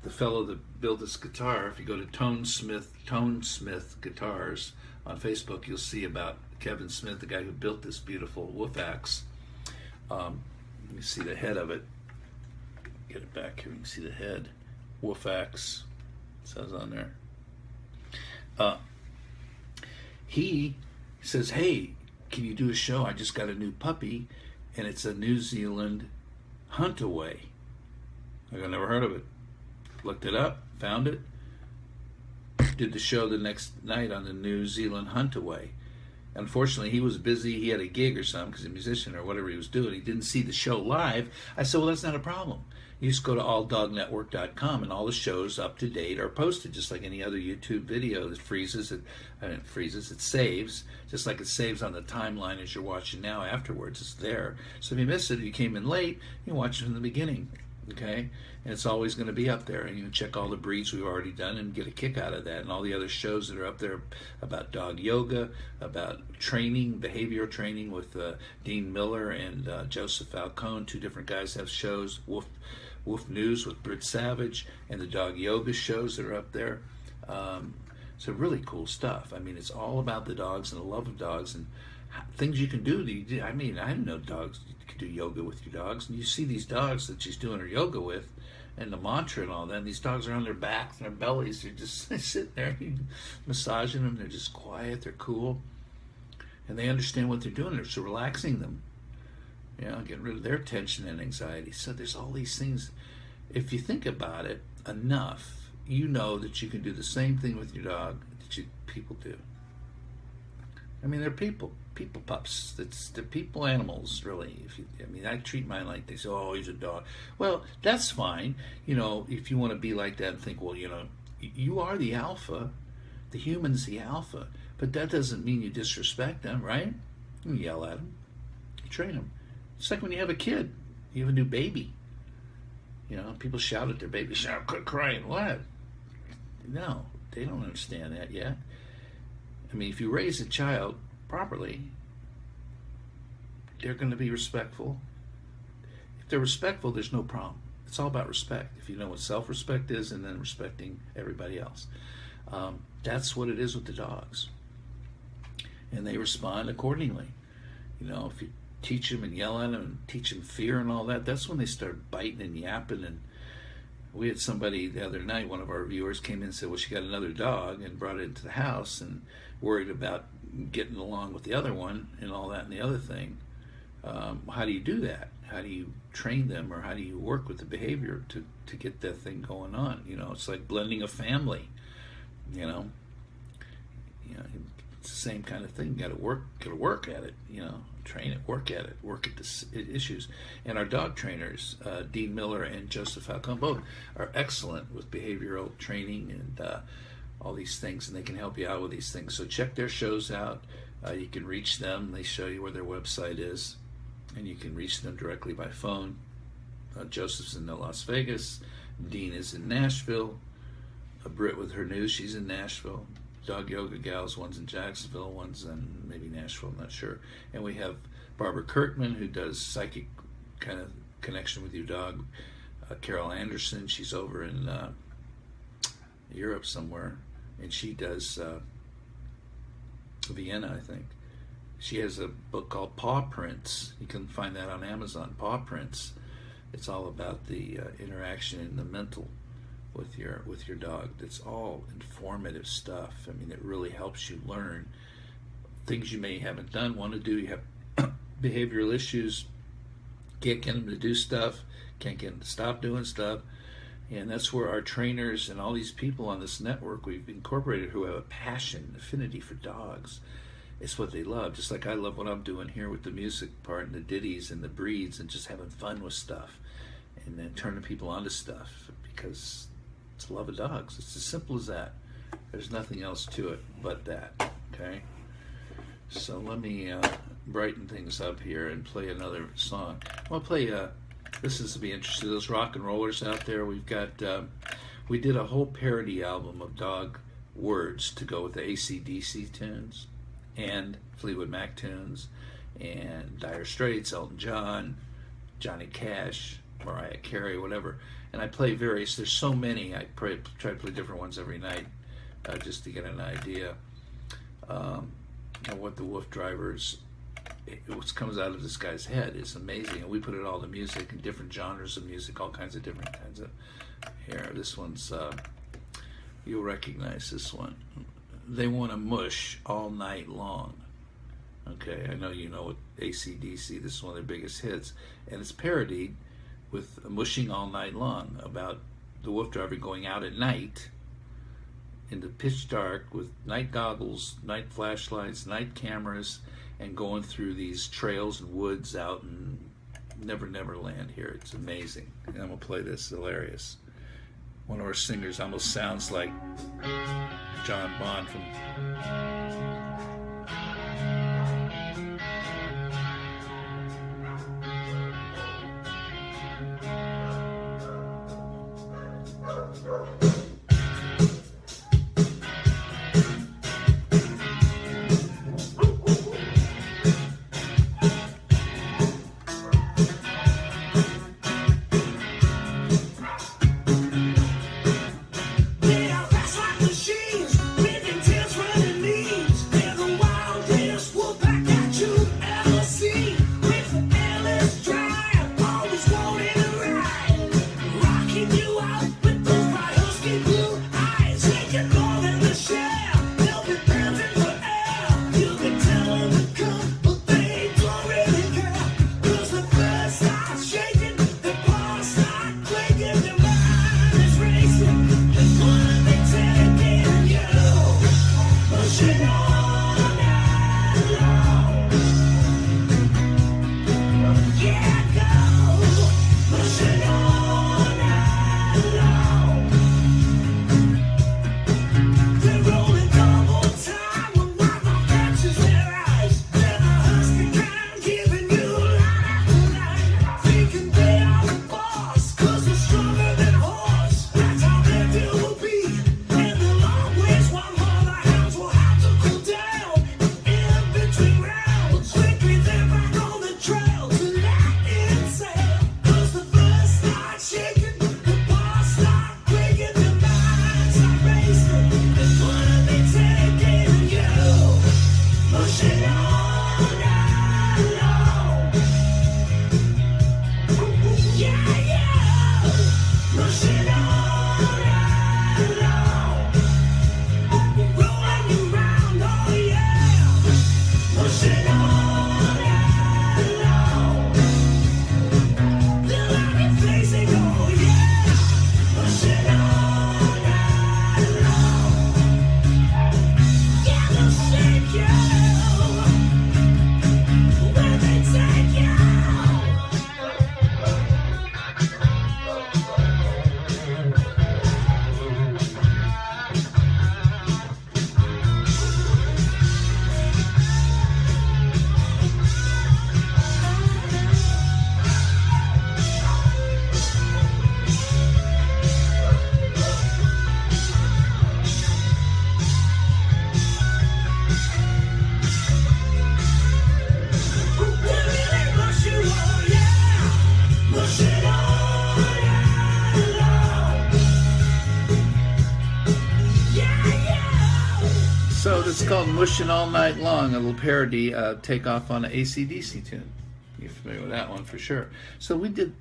The fellow that built this guitar, if you go to Tone Smith Guitars on Facebook, you'll see about Kevin Smith, the guy who built this beautiful wolf axe. You see the head of it. Get it back here. You can see the head. Wolf axe. It says on there. He says, "Hey, can you do a show? I just got a new puppy, and it's a New Zealand Huntaway." I never heard of it. Looked it up, found it. Did the show the next night on the New Zealand Huntaway. Unfortunately, he was busy. He had a gig or something because he's a musician or whatever he was doing. He didn't see the show live. I said, well, that's not a problem. You just go to alldognetwork.com and all the shows up to date are posted just like any other YouTube video. It freezes, it saves, just like it saves on the timeline as you're watching now afterwards. It's there. So if you miss it, if you came in late, you can watch it from the beginning. Okay? And it's always going to be up there. And you can check all the breeds we've already done and get a kick out of that. And all the other shows that are up there about dog yoga, about training, behavioral training with Dean Miller and Joseph Falcone. Two different guys have shows. WooF News with Britt Savage, and the dog yoga shows that are up there. So really cool stuff. I mean, it's all about the dogs and the love of dogs and things you can do. I mean, I didn't know dogs, you could do yoga with your dogs. And you see these dogs that she's doing her yoga with, and the mantra and all that, and these dogs are on their backs and their bellies. They're just sitting there, massaging them. They're just quiet, they're cool. And they understand what they're doing. They're so relaxing them. You know, getting rid of their tension and anxiety. So there's all these things. If you think about it enough, you know that you can do the same thing with your dog that people do. I mean, they're people pups. They're people animals, really. I treat mine like they say, oh, he's a dog. Well, that's fine. You know, if you want to be like that and think, well, you know, you are the alpha. The human's the alpha. But that doesn't mean you disrespect them, right? You yell at them. You train them. It's like when you have a kid, you have a new baby. You know, people shout at their baby, shout, quit crying, what? No, they don't understand that yet. I mean, if you raise a child properly, they're going to be respectful. If they're respectful, there's no problem. It's all about respect. If you know what self-respect is and then respecting everybody else. That's what it is with the dogs. And they respond accordingly. You know, if you teach them and yell at them and teach them fear and all that, that's when they start biting and yapping. And we had somebody the other night, one of our viewers came in and said, well, she got another dog and brought it into the house and worried about getting along with the other one and all that and the other thing. How do you do that? How do you train them, or how do you work with the behavior to get that thing going on? You know, it's like blending a family. You know, it's the same kind of thing. You got to work at it. You know, train it, work at it, work at the issues. And our dog trainers, Dean Miller and Joseph Falcone, both are excellent with behavioral training and all these things, and they can help you out with these things. So check their shows out. You can reach them. They show you where their website is, and you can reach them directly by phone. Joseph's in Las Vegas. Dean is in Nashville. Britt with her news, she's in Nashville. Dog yoga gals, one's in Jacksonville, one's in maybe Nashville, I'm not sure. And we have Barbara Kirkman, who does psychic kind of connection with your dog. Carol Anderson, she's over in Europe somewhere, and she does Vienna, I think. She has a book called Paw Prints. You can find that on Amazon, Paw Prints. It's all about the interaction in the mental with your dog. It's all informative stuff. I mean, it really helps you learn things you may haven't done, want to do. You have behavioral issues, can't get them to do stuff, can't get them to stop doing stuff. And that's where our trainers and all these people on this network we've incorporated who have a passion, affinity for dogs. It's what they love. Just like I love what I'm doing here with the music part and the ditties and the breeds and just having fun with stuff and then turning people onto stuff, because it's love of dogs. It's as simple as that. There's nothing else to it but that. Okay? So let me brighten things up here and play another song. I'll play, this is to be interesting, those rock and rollers out there. We've got, we did a whole parody album of dog words to go with the AC/DC tunes and Fleetwood Mac tunes and Dire Straits, Elton John, Johnny Cash, Mariah Carey, whatever. And I play various, there's so many, I try to play different ones every night just to get an idea of what the WooF drivers, what comes out of this guy's head is amazing. And we put it all to music and different genres of music, all kinds of different kinds of, here, this one's, you'll recognize this one. They want to mush all night long. Okay, I know you know what AC/DC, this is one of their biggest hits, and it's parodied with mushing all night long about the WooF driver going out at night in the pitch dark with night goggles, night flashlights, night cameras, and going through these trails and woods out in Never Land here. It's amazing. And I'm going to play this. It's hilarious. One of our singers almost sounds like John Bond from... It's called Mushin' All Night Long, a little parody takeoff on an AC/DC tune. You're familiar with that one for sure. So we did,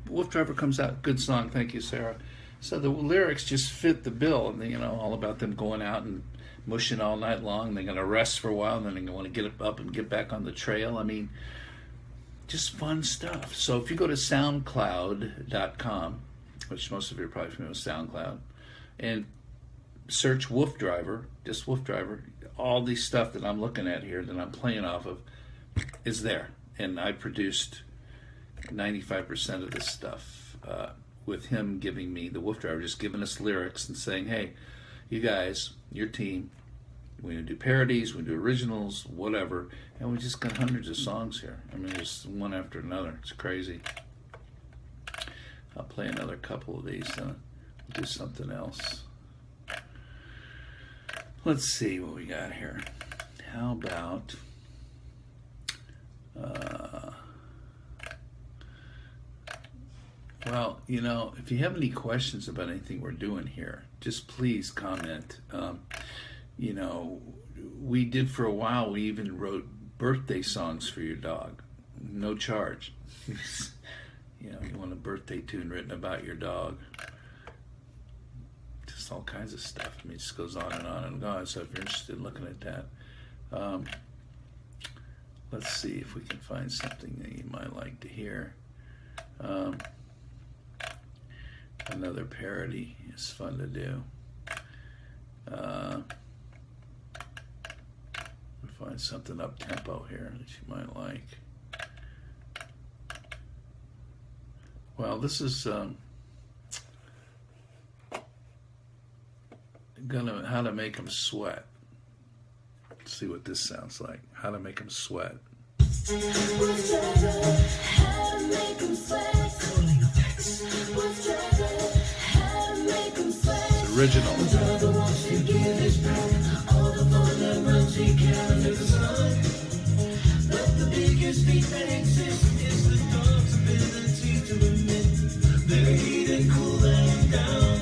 Wolf Driver comes out, good song, thank you, Sarah. So the lyrics just fit the bill, and you know, all about them going out and mushing all night long. They're going to rest for a while, and then they're going to want to get up and get back on the trail. I mean, just fun stuff. So if you go to SoundCloud.com, which most of you are probably familiar with SoundCloud, and search Wolf Driver, just Wolf Driver, all these stuff that I'm looking at here that I'm playing off of is there. And I produced 95% of this stuff with him giving me, the Wolf Driver, just giving us lyrics and saying, hey, you guys, your team, we're going to do parodies, we're going to do originals, whatever. And we just got hundreds of songs here. I mean, just one after another. It's crazy. I'll play another couple of these. We'll do something else. Let's see what we got here. How about well, you know, if you have any questions about anything we're doing here, just please comment. You know, we did for a while, we even wrote birthday songs for your dog. No charge. You know, you want a birthday tune written about your dog. Just all kinds of stuff. I mean, it just goes on and on and on. So if you're interested in looking at that, let's see if we can find something that you might like to hear. Another parody is fun to do. Find something up tempo here that you might like. Well, this is how to make them sweat. Let's see what this sounds like. How to make them sweat. It's original. But the biggest feat that exists is the dog's ability to emit their heat and cool them down,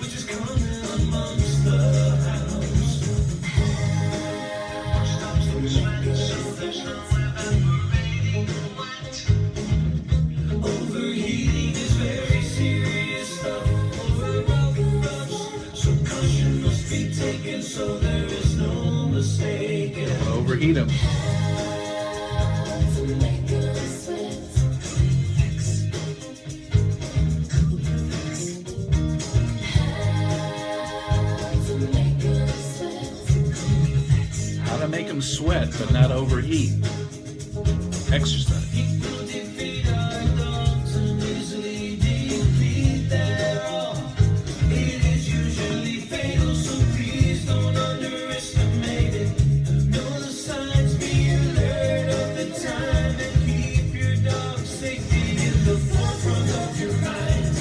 which is common amongst the house. Stops them sweating, so there's no evaporating wet. Overheating is very serious stuff. Overrush, so caution must be taken, so there is no mistake. Overheat them. Make them sweat but not overheat. Exercise. It is usually fatal, so please don't underestimate it. Know the signs, be alert of the time, and keep your dog's safety in the forefront of your mind.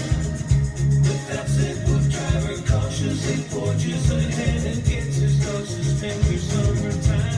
With that said, WooF driver cautiously forges ahead and gets his dog suspended summertime.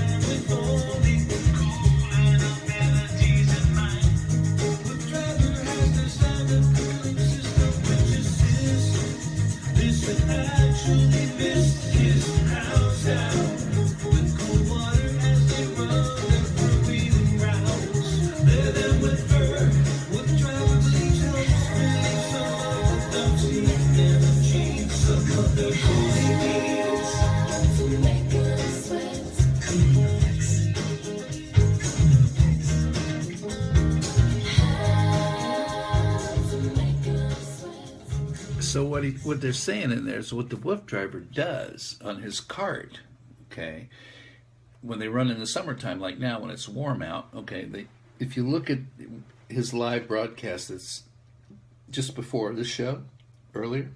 So what they're saying in there is what the WooF driver does on his cart, okay, when they run in the summertime, like now when it's warm out, okay, if you look at his live broadcast that's just before this show, earlier,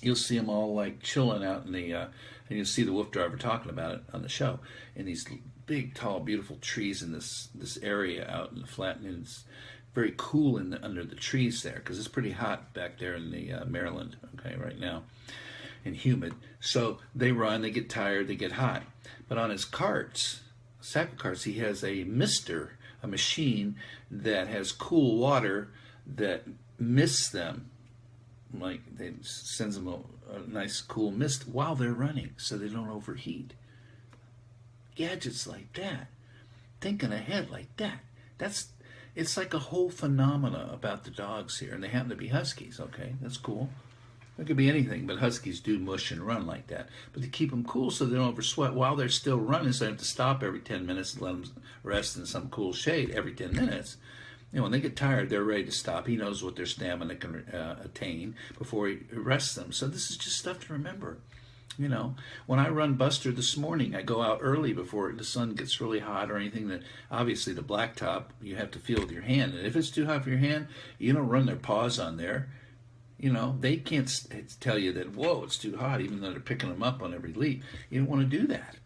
you'll see them all like chilling out in the, and you'll see the WooF driver talking about it on the show, in these big, tall, beautiful trees in this area out in the flat, and it's very cool under the trees there because it's pretty hot back there in the Maryland, okay, right now, and humid. So they run, they get tired, they get hot. But on his carts, sack carts, he has a mister, a machine that has cool water that mists them, like they sends them a nice cool mist while they're running, so they don't overheat. Gadgets like that, thinking ahead like that. It's like a whole phenomena about the dogs here, and they happen to be Huskies, okay? That's cool. It could be anything, but Huskies do mush and run like that. But to keep them cool so they don't oversweat while they're still running, so they have to stop every 10 minutes and let them rest in some cool shade every 10 minutes. You know, when they get tired, they're ready to stop. He knows what their stamina can attain before he rests them. So this is just stuff to remember. You know, when I run Buster this morning, I go out early before the sun gets really hot or anything that, obviously the blacktop, you have to feel with your hand. And if it's too hot for your hand, you don't run their paws on there. You know, they can't tell you that, whoa, it's too hot, even though they're picking them up on every leap. You don't want to do that.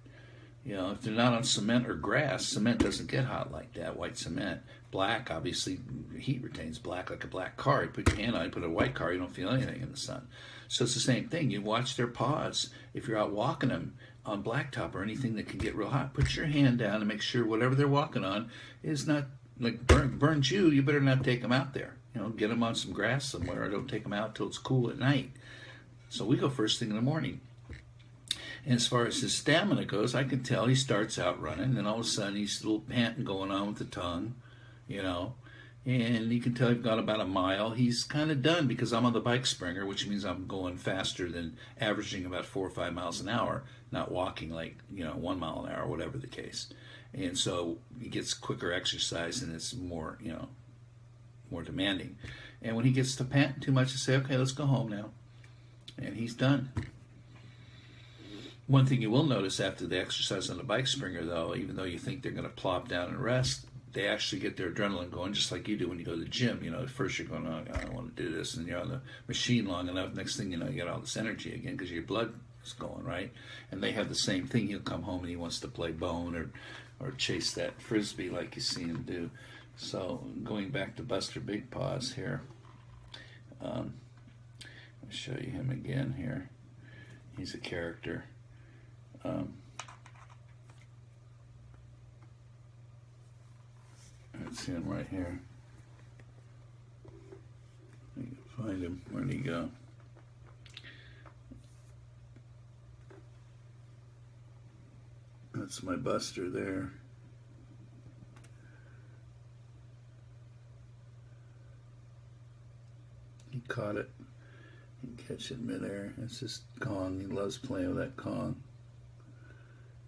You know, if they're not on cement or grass, cement doesn't get hot like that, white cement. Black, obviously, heat retains black like a black car. You put your hand on it, put a white car, you don't feel anything in the sun. So it's the same thing. You watch their paws. If you're out walking them on blacktop or anything that can get real hot, put your hand down and make sure whatever they're walking on is not, like, burns you. You better not take them out there. You know, get them on some grass somewhere, or don't take them out till it's cool at night. So we go first thing in the morning. And as far as his stamina goes, I can tell he starts out running, and all of a sudden he's a little panting going on with the tongue, you know. And you can tell he's got about a mile. He's kind of done because I'm on the bike springer, which means I'm going faster than averaging about 4 or 5 miles an hour, not walking like, 1 mile an hour, whatever the case. And so he gets quicker exercise, and it's more, more demanding. And when he gets to panting too much, I say, okay, let's go home now. And he's done. One thing you will notice after the exercise on the bike springer, though, even though you think they're going to plop down and rest, they actually get their adrenaline going just like you do when you go to the gym. You know, at first you're going, oh, I don't want to do this, and you're on the machine long enough. Next thing you know, you get all this energy again because your blood is going, right? And they have the same thing. He'll come home and he wants to play bone or chase that frisbee like you see him do. So going back to Buster Big Paws here, I'll show you him again here. He's a character. Let's see him right here. You can find him. Where'd he go? That's my Buster there. He caught it. He can catch it midair. It's just Kong. He loves playing with that Kong.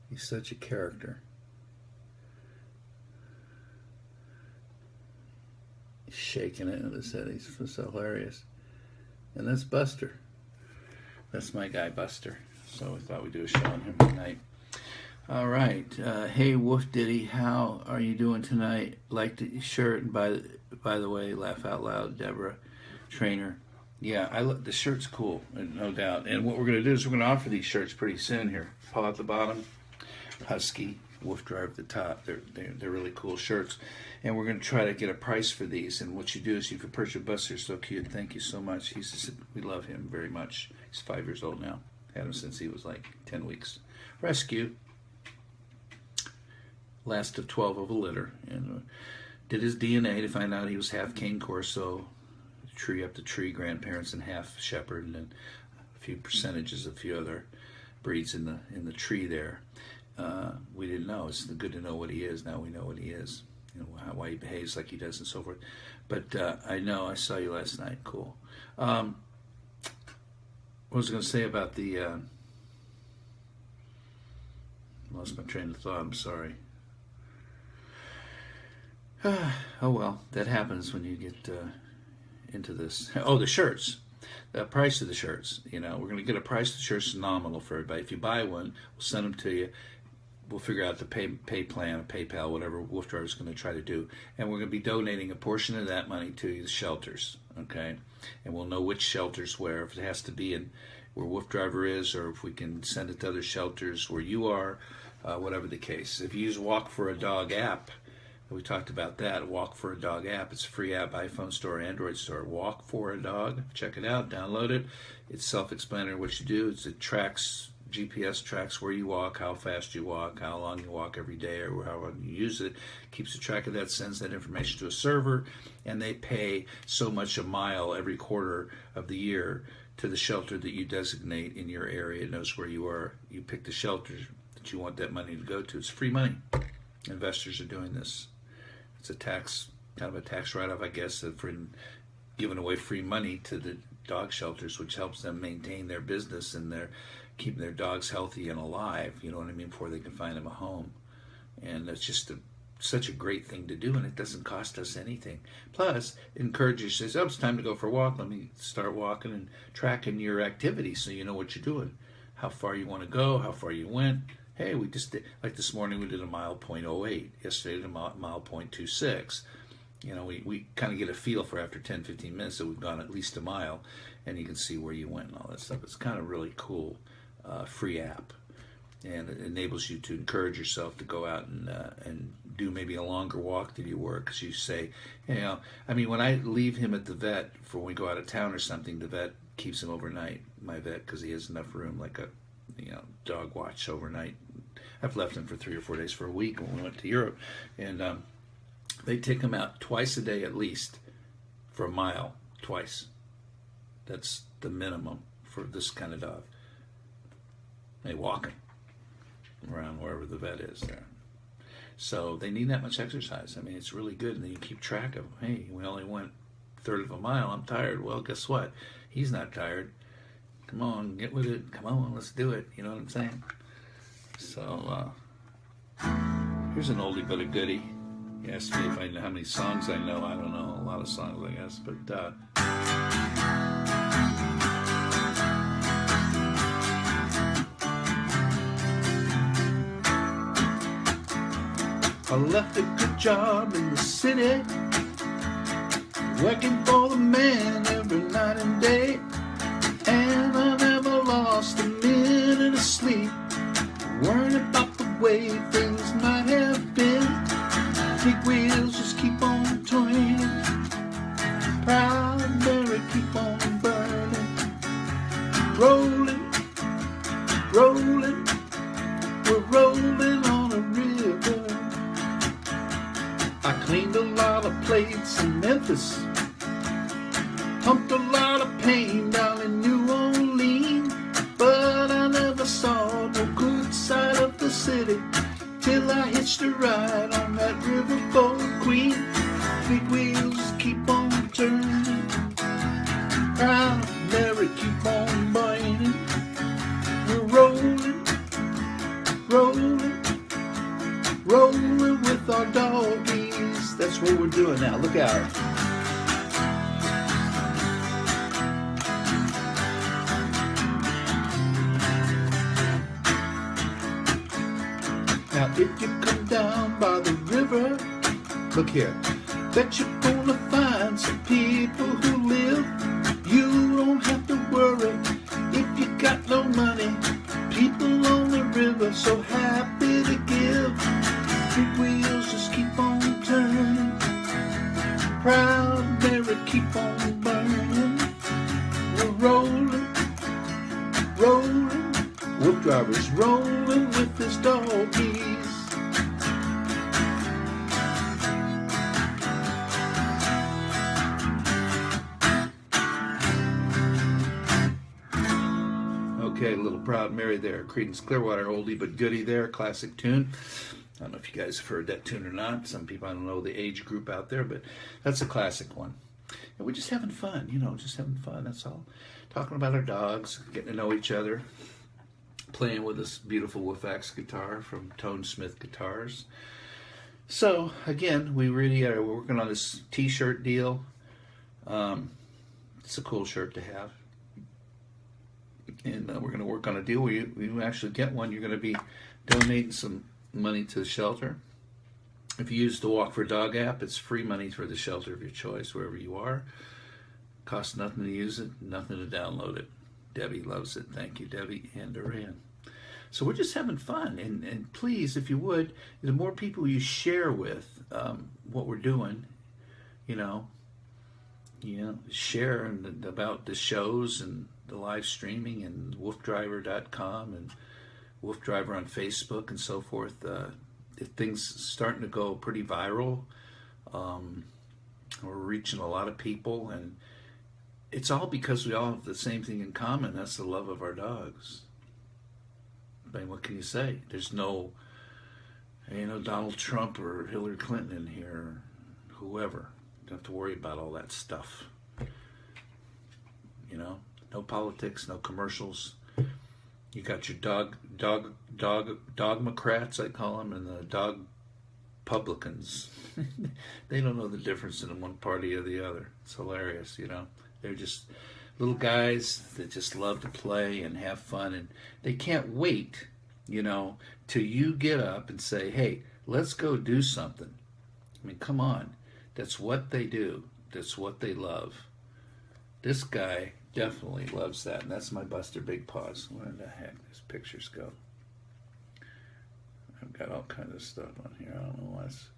He's such a character. He's shaking it with his head. He's so hilarious. And that's Buster. That's my guy, Buster. So we thought we'd do a show on him tonight. All right. Hey, Woof Ditty, how are you doing tonight? Like the shirt. And by the way, laugh out loud, Deborah, trainer. Yeah, the shirt's cool, no doubt. And what we're going to do is we're going to offer these shirts pretty soon here. Paw at the bottom, Husky, Wolf Drive at the top. They're really cool shirts. And we're going to try to get a price for these. And what you do is you can purchase Buster. So cute. Thank you so much. We love him very much. He's 5 years old now. Had him since he was like 10 weeks. Rescue. Last of 12 of a litter. And did his DNA to find out he was half Cane Corso, tree up to tree grandparents, and half shepherd, and then a few percentages, a few other breeds in the tree there. We didn't know. It's good to know what he is. Now we know what he is. You know, why he behaves like he does and so forth. But I know, I saw you last night. Cool. What was I going to say about the... lost my train of thought. I'm sorry. Oh well, that happens when you get into this. Oh, the shirts. The price of the shirts. You know, we're going to get a price of the shirts nominal for everybody. If you buy one, we'll send them to you. We'll figure out the pay plan, PayPal, whatever Wolf Driver's going to try to do. And we're going to be donating a portion of that money to the shelters, okay? And we'll know which shelters where, if it has to be in where Wolf Driver is, or if we can send it to other shelters where you are, whatever the case. If you use Walk for a Dog app, we talked about that, Walk for a Dog app. It's a free app, iPhone store, Android store. Walk for a Dog. Check it out. Download it. It's self-explanatory what you do. It tracks, GPS tracks where you walk, how fast you walk, how long you walk every day, or how long you use it. Keeps a track of that, sends that information to a server, and they pay so much a mile every quarter of the year to the shelter that you designate in your area. It knows where you are. You pick the shelter that you want that money to go to. It's free money. Investors are doing this. It's a tax, kind of a tax write-off, I guess, for giving away free money to the dog shelters, which helps them maintain their business and their keeping their dogs healthy and alive, you know what I mean, before they can find them a home. And that's just such a great thing to do, and it doesn't cost us anything. Plus, it encourages you, says, oh, it's time to go for a walk. Let me start walking and tracking your activity so you know what you're doing, how far you want to go, how far you went. Hey, we just did, like this morning we did a mile 0.08. Yesterday we did a mile 0.26. You know, we kind of get a feel for after 10, 15 minutes that we've gone at least a mile, and you can see where you went and all that stuff. It's kind of really cool, free app, and it enables you to encourage yourself to go out and do maybe a longer walk than you were, because you say, you know, I mean, when I leave him at the vet for when we go out of town or something, the vet keeps him overnight, my vet, because he has enough room, like a dog watch overnight. I've left him for 3 or 4 days, for a week when we went to Europe, and they take him out twice a day at least for a mile, twice. That's the minimum for this kind of dog. They walk him around wherever the vet is there. So they need that much exercise. I mean, it's really good, and then you keep track of, hey, we only went a third of a mile, I'm tired. Well, guess what? He's not tired. Come on, get with it. Come on, let's do it. You know what I'm saying? So, here's an oldie but a goodie. He asked me if I know how many songs I know. I don't know. A lot of songs, I guess. But, I left a good job in the city, working for the man every night and day. And I never lost a minute of sleep, worrying about the way things might have been. Big wheels just keep on turning, proud Mary keep on burning. Rolling, rolling, we're rolling on a river. I cleaned a lot of plates in Memphis, pumped a lot of pain down in New Orleans, but I never saw no good side of the city till I hitched a ride on that riverboat queen. Big wheels keep on turning, proud Mary keep on burning. We're rolling, rolling, rolling with our doggies. That's what we're doing now. Look out. Now if you come down by the river, look here, bet you're gonna find some people who live. You don't have to worry if you got no money. People on the river so happy to give. Big wheels just keep on turning, proud Mary keep on burning. We're rolling, rolling, WooF drivers rolling with his doggies. Okay, a little Proud Mary there. Creedence Clearwater, oldie but goodie there, classic tune. I don't know if you guys have heard that tune or not. Some people, I don't know the age group out there, but that's a classic one. And we're just having fun, just having fun, that's all. Talking about our dogs, getting to know each other, playing with this beautiful WooF guitar from Tone Smith Guitars. So, again, we're working on this t-shirt deal. It's a cool shirt to have. And we're going to work on a deal where you actually get one. You're going to be donating some money to the shelter. If you use the Walk for Dog app, it's free money for the shelter of your choice, wherever you are. Costs nothing to use it, nothing to download it. Debbie loves it. Thank you, Debbie and Duran. So we're just having fun. And please, if you would, the more people you share with what we're doing, share about the shows and the live streaming and woofdriver.com and woofdriver on Facebook and so forth. Things starting to go pretty viral. We're reaching a lot of people, and it's all because we all have the same thing in common. That's the love of our dogs. I mean, what can you say? There's no Donald Trump or Hillary Clinton in here, or whoever. Don't have to worry about all that stuff. No politics, no commercials. You got your dogmocrats, I call them, and the dog publicans. They don't know the difference in one party or the other. It's hilarious, They're just little guys that just love to play and have fun, and they can't wait, till you get up and say, hey, let's go do something. I mean, come on. That's what they do. That's what they love. This guy definitely loves that, and that's my Buster Big Paws. Where the heck these pictures go? I've got all kinds of stuff on here. I don't know why it's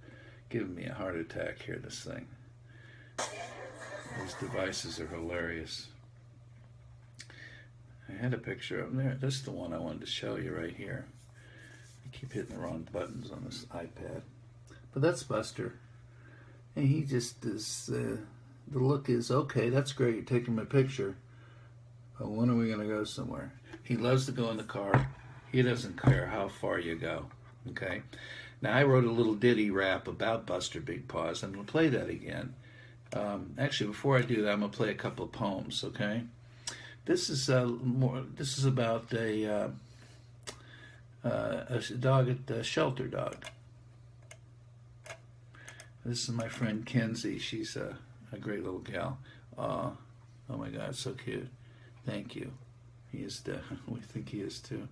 giving me a heart attack here, this thing. These devices are hilarious. I had a picture of them there. This is the one I wanted to show you right here. I keep hitting the wrong buttons on this iPad. But that's Buster. And he just is, the look is, okay, that's great, you're taking my picture, but when are we going to go somewhere? He loves to go in the car. He doesn't care how far you go, okay? Now, I wrote a little ditty rap about Buster Big Paws. I'm going to play that again. Actually, before I do that, I'm going to play a couple of poems, okay? This is about a dog, a shelter dog. This is my friend Kenzie. She's a great little gal. Oh my God, so cute. Thank you. He is we think he is too.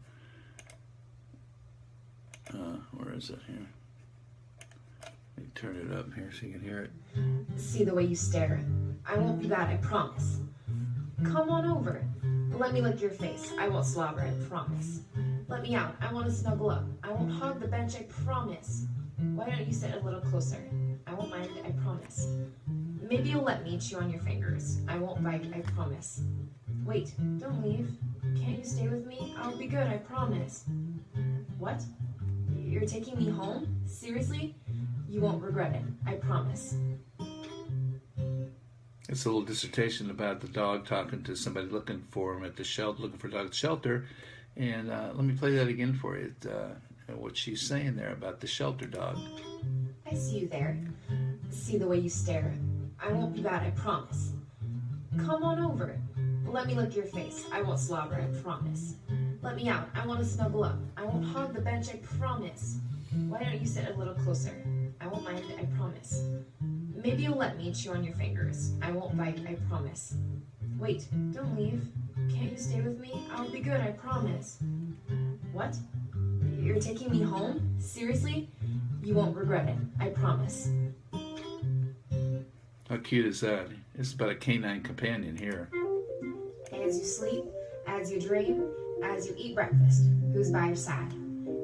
Where is it here? Let me turn it up here so you can hear it. See the way you stare. I won't be bad, I promise. Come on over. Let me lick your face. I won't slobber, I promise. Let me out. I want to snuggle up. I won't hog the bench, I promise. Why don't you sit a little closer? I won't mind, I promise. Maybe you'll let me chew on your fingers. I won't bite, I promise. Wait, don't leave. Can't you stay with me? I'll be good, I promise. What? You're taking me home? Seriously? You won't regret it, I promise. It's a little dissertation about the dog talking to somebody looking for him at the shelter, looking for a dog at the shelter. And let me play that again for you. What she's saying there about the shelter dog. I see you there. See the way you stare. I won't be bad, I promise. Come on over. Let me lick your face. I won't slobber, I promise. Let me out. I want to snuggle up. I won't hog the bench, I promise. Why don't you sit a little closer? I won't mind, I promise. Maybe you'll let me chew on your fingers. I won't bite, I promise. Wait, don't leave. Can't you stay with me? I'll be good, I promise. What? You're taking me home? Seriously? You won't regret it, I promise. How cute is that? It's about a canine companion here. As you sleep, as you dream, as you eat breakfast, who's by your side?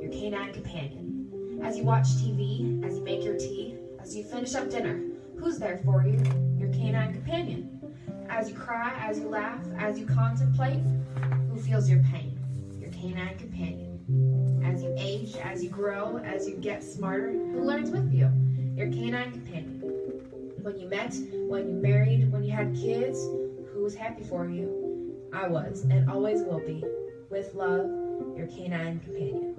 Your canine companion. As you watch TV, as you make your tea, as you finish up dinner, who's there for you? Your canine companion. As you cry, as you laugh, as you contemplate, who feels your pain? Your canine companion. As you age, as you grow, as you get smarter, who learns with you? Your canine companion. When you met, when you married, when you had kids, who was happy for you? I was, and always will be. With love, your canine companion.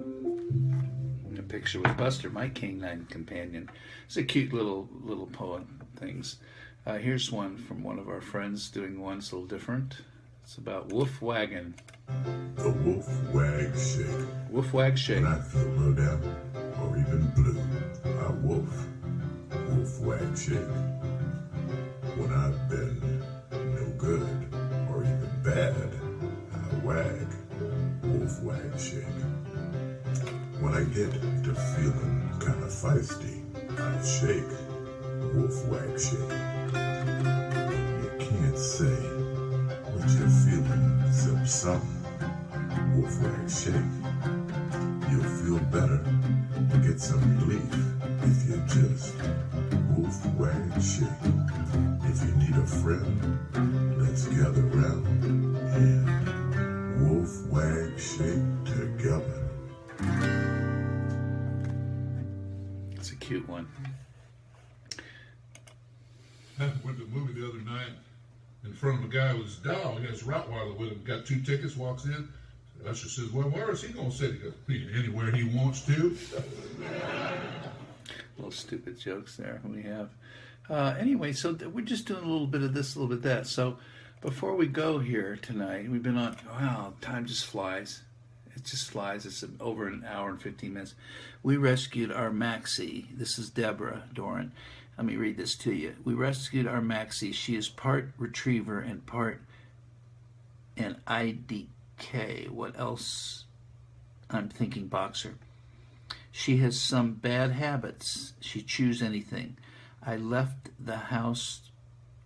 A picture with Buster, my canine companion. It's a cute little poem things. Here's one from one of our friends doing one that's a little different. It's about Woof Wagon. The Woof Wag Shake. Woof Wag Shake. When I feel low down or even blue, I woof. Woof Wag Shake. When I've been no good or even bad, I wag. Woof Wag Shake. When I get to feeling kind of feisty, I shake. Woof Wag Shake. You can't say what you're feeling except something. Woof Wag Shake. You'll feel better, get some relief if you just woof wag shake. If you need a friend, let's gather round and woof wag shake together. It's a cute one. I went to the movie the other night in front of a guy with his dog. He has a Rottweiler with him. Got 2 tickets, walks in. Usher says, well, where is he going to sit? He goes, anywhere he wants to. Little stupid jokes there we have. Anyway, so we're just doing a little bit of this, a little bit of that. So before we go here tonight, we've been on, wow, time just flies. It just flies. It's over an hour and 15 minutes. We rescued our Maxie. This is Deborah Doran. Let me read this to you. We rescued our Maxie. She is part retriever and part an IDK. What else? I'm thinking boxer. She has some bad habits. She chews anything. I left the house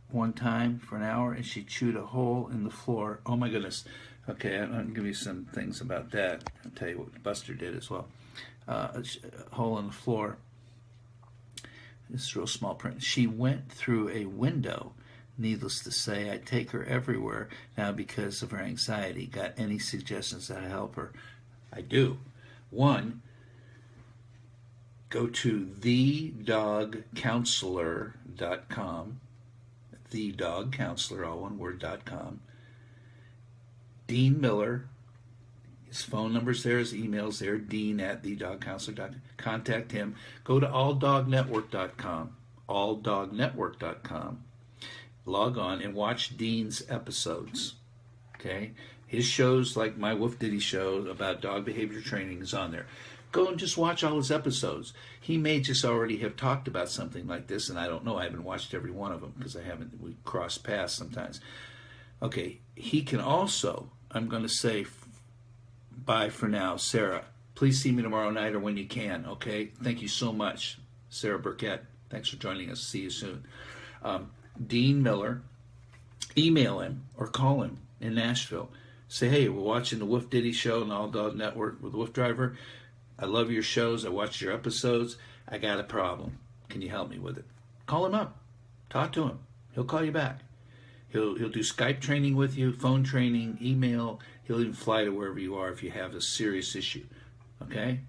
one time for an hour and she chewed a hole in the floor. Oh my goodness. Okay, I'll give you some things about that. I'll tell you what Buster did as well. A hole in the floor. This is real small print. She went through a window. Needless to say, I take her everywhere now because of her anxiety. Got any suggestions that help her? I do. One, go to thedogcounselor.com. Thedogcounselor, all one word.com. Dean Miller, his phone number's there, his email's there, dean@thedogcounselor.com. Contact him. Go to alldognetwork.com, alldognetwork.com. Log on and watch Dean's episodes. Okay? His shows, like my Wolf Ditty show about dog behavior training, is on there. Go and just watch all his episodes. He may just already have talked about something like this, and I don't know. I haven't watched every one of them because we cross paths sometimes. Okay, he can also, I'm going to say bye for now. Sarah, please see me tomorrow night or when you can, okay? Thank you so much. Sarah Burkett, thanks for joining us. See you soon. Dean Miller, email him or call him in Nashville. Say, hey, we're watching the WooF Ditty show on All Dog Network with the WooF Driver. I love your shows. I watch your episodes. I got a problem. Can you help me with it? Call him up. Talk to him. He'll call you back. He'll do Skype training with you, phone training, email. He'll even fly to wherever you are if you have a serious issue. Okay?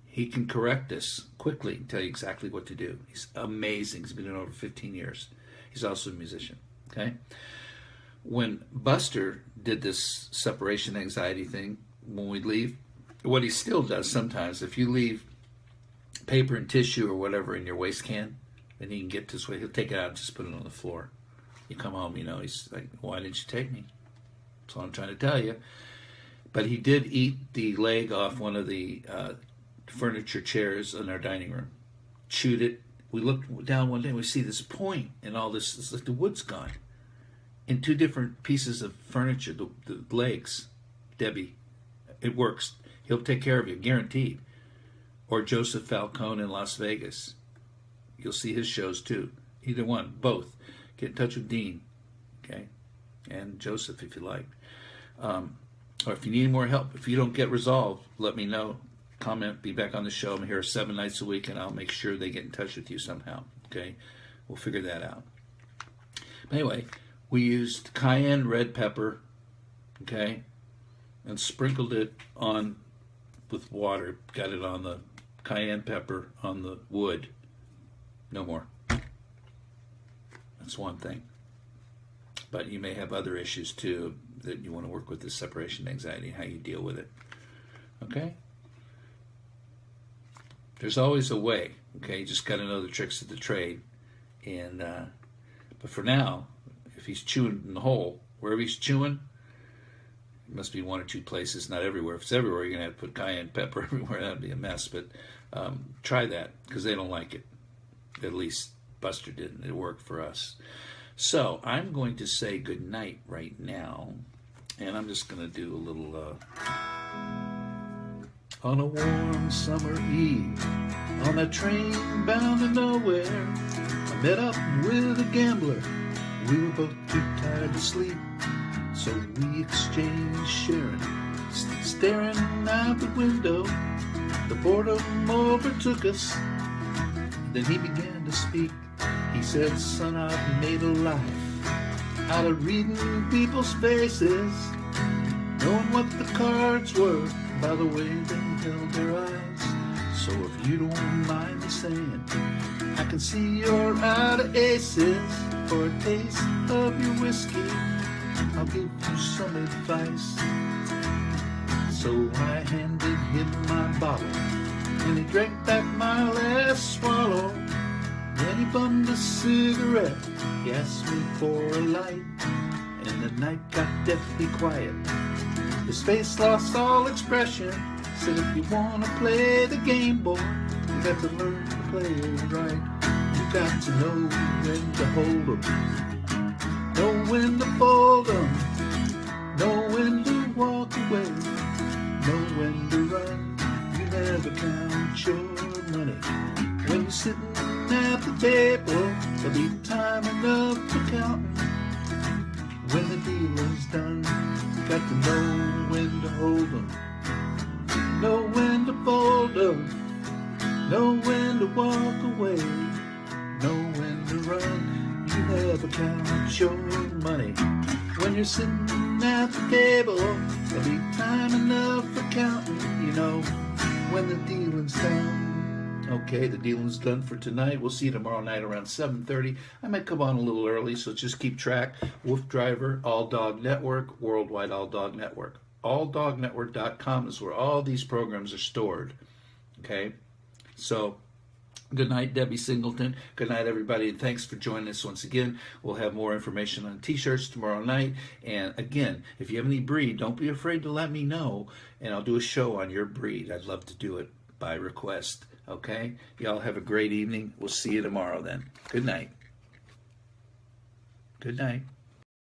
He can correct this quickly and tell you exactly what to do. He's amazing. He's been doing it over 15 years. He's also a musician. Okay? When Buster did this separation anxiety thing, when we leave, what he still does sometimes, if you leave paper and tissue or whatever in your waste can, then he can get this way. He'll take it out and just put it on the floor. You come home, you know, he's like, why didn't you take me? That's what I'm trying to tell you. But he did eat the leg off one of the furniture chairs in our dining room. Chewed it. We looked down one day and we see this point and all this. It's like the wood's gone. In two different pieces of furniture, the legs. Debbie, it works. He'll take care of you, guaranteed. Or Joseph Falcone in Las Vegas. You'll see his shows too. Either one, both. Get in touch with Dean, okay? And Joseph if you like. Or if you need more help, if you don't get resolved, let me know. Comment, be back on the show. I'm here 7 nights a week, and I'll make sure they get in touch with you somehow, okay? We'll figure that out. But anyway, we used cayenne red pepper, okay, and sprinkled it on with water. Got it on the cayenne pepper on the wood. No more. That's one thing. But you may have other issues too that you want to work with this separation anxiety, how you deal with it. Okay? There's always a way. Okay? You just got to know the tricks of the trade. And but for now, if he's chewing in the hole, wherever he's chewing, it must be one or two places, not everywhere. If it's everywhere, you're going to have to put cayenne pepper everywhere. That'd be a mess. But try that because they don't like it. At least Buster didn't. It worked for us. So I'm going to say good night right now. And I'm just going to do a little... On a warm summer eve, on a train bound to nowhere, I met up with a gambler. We were both too tired to sleep, so we exchanged sharing, staring out the window. The boredom overtook us. Then he began to speak. He said, son, I've made a life out of reading people's faces, knowing what the cards were by the way they held their eyes. So if you don't mind me saying, I can see you're out of aces. For a taste of your whiskey, I'll give you some advice. So I handed him my bottle, and he drank back my last swallow. Then he bummed a cigarette, he asked me for a light, and the night got deathly quiet. His face lost all expression, said if you want to play the game, boy, you got to learn to play it right. You got to know when to hold 'em, know when to fold 'em, know when to walk away, know when to run. You never count your money when you're sitting at the table. There'll be time enough for counting when the deal is done. Got to know when to hold 'em, know when to fold 'em, know when to walk away, know when to run. You never count your money when you're sitting at the table. There'll be time enough for counting, you know, when the dealing's done. Okay, the dealing's done for tonight. We'll see you tomorrow night around 7:30. I might come on a little early, so just keep track. WooF Driver, All Dog Network, Worldwide All Dog Network. AllDogNetwork.com is where all these programs are stored. Okay? So, good night, Debbie Singleton. Good night, everybody, and thanks for joining us once again. We'll have more information on T-shirts tomorrow night. And again, if you have any breed, don't be afraid to let me know, and I'll do a show on your breed. I'd love to do it by request. Okay? Y'all have a great evening. We'll see you tomorrow then. Good night. Good night.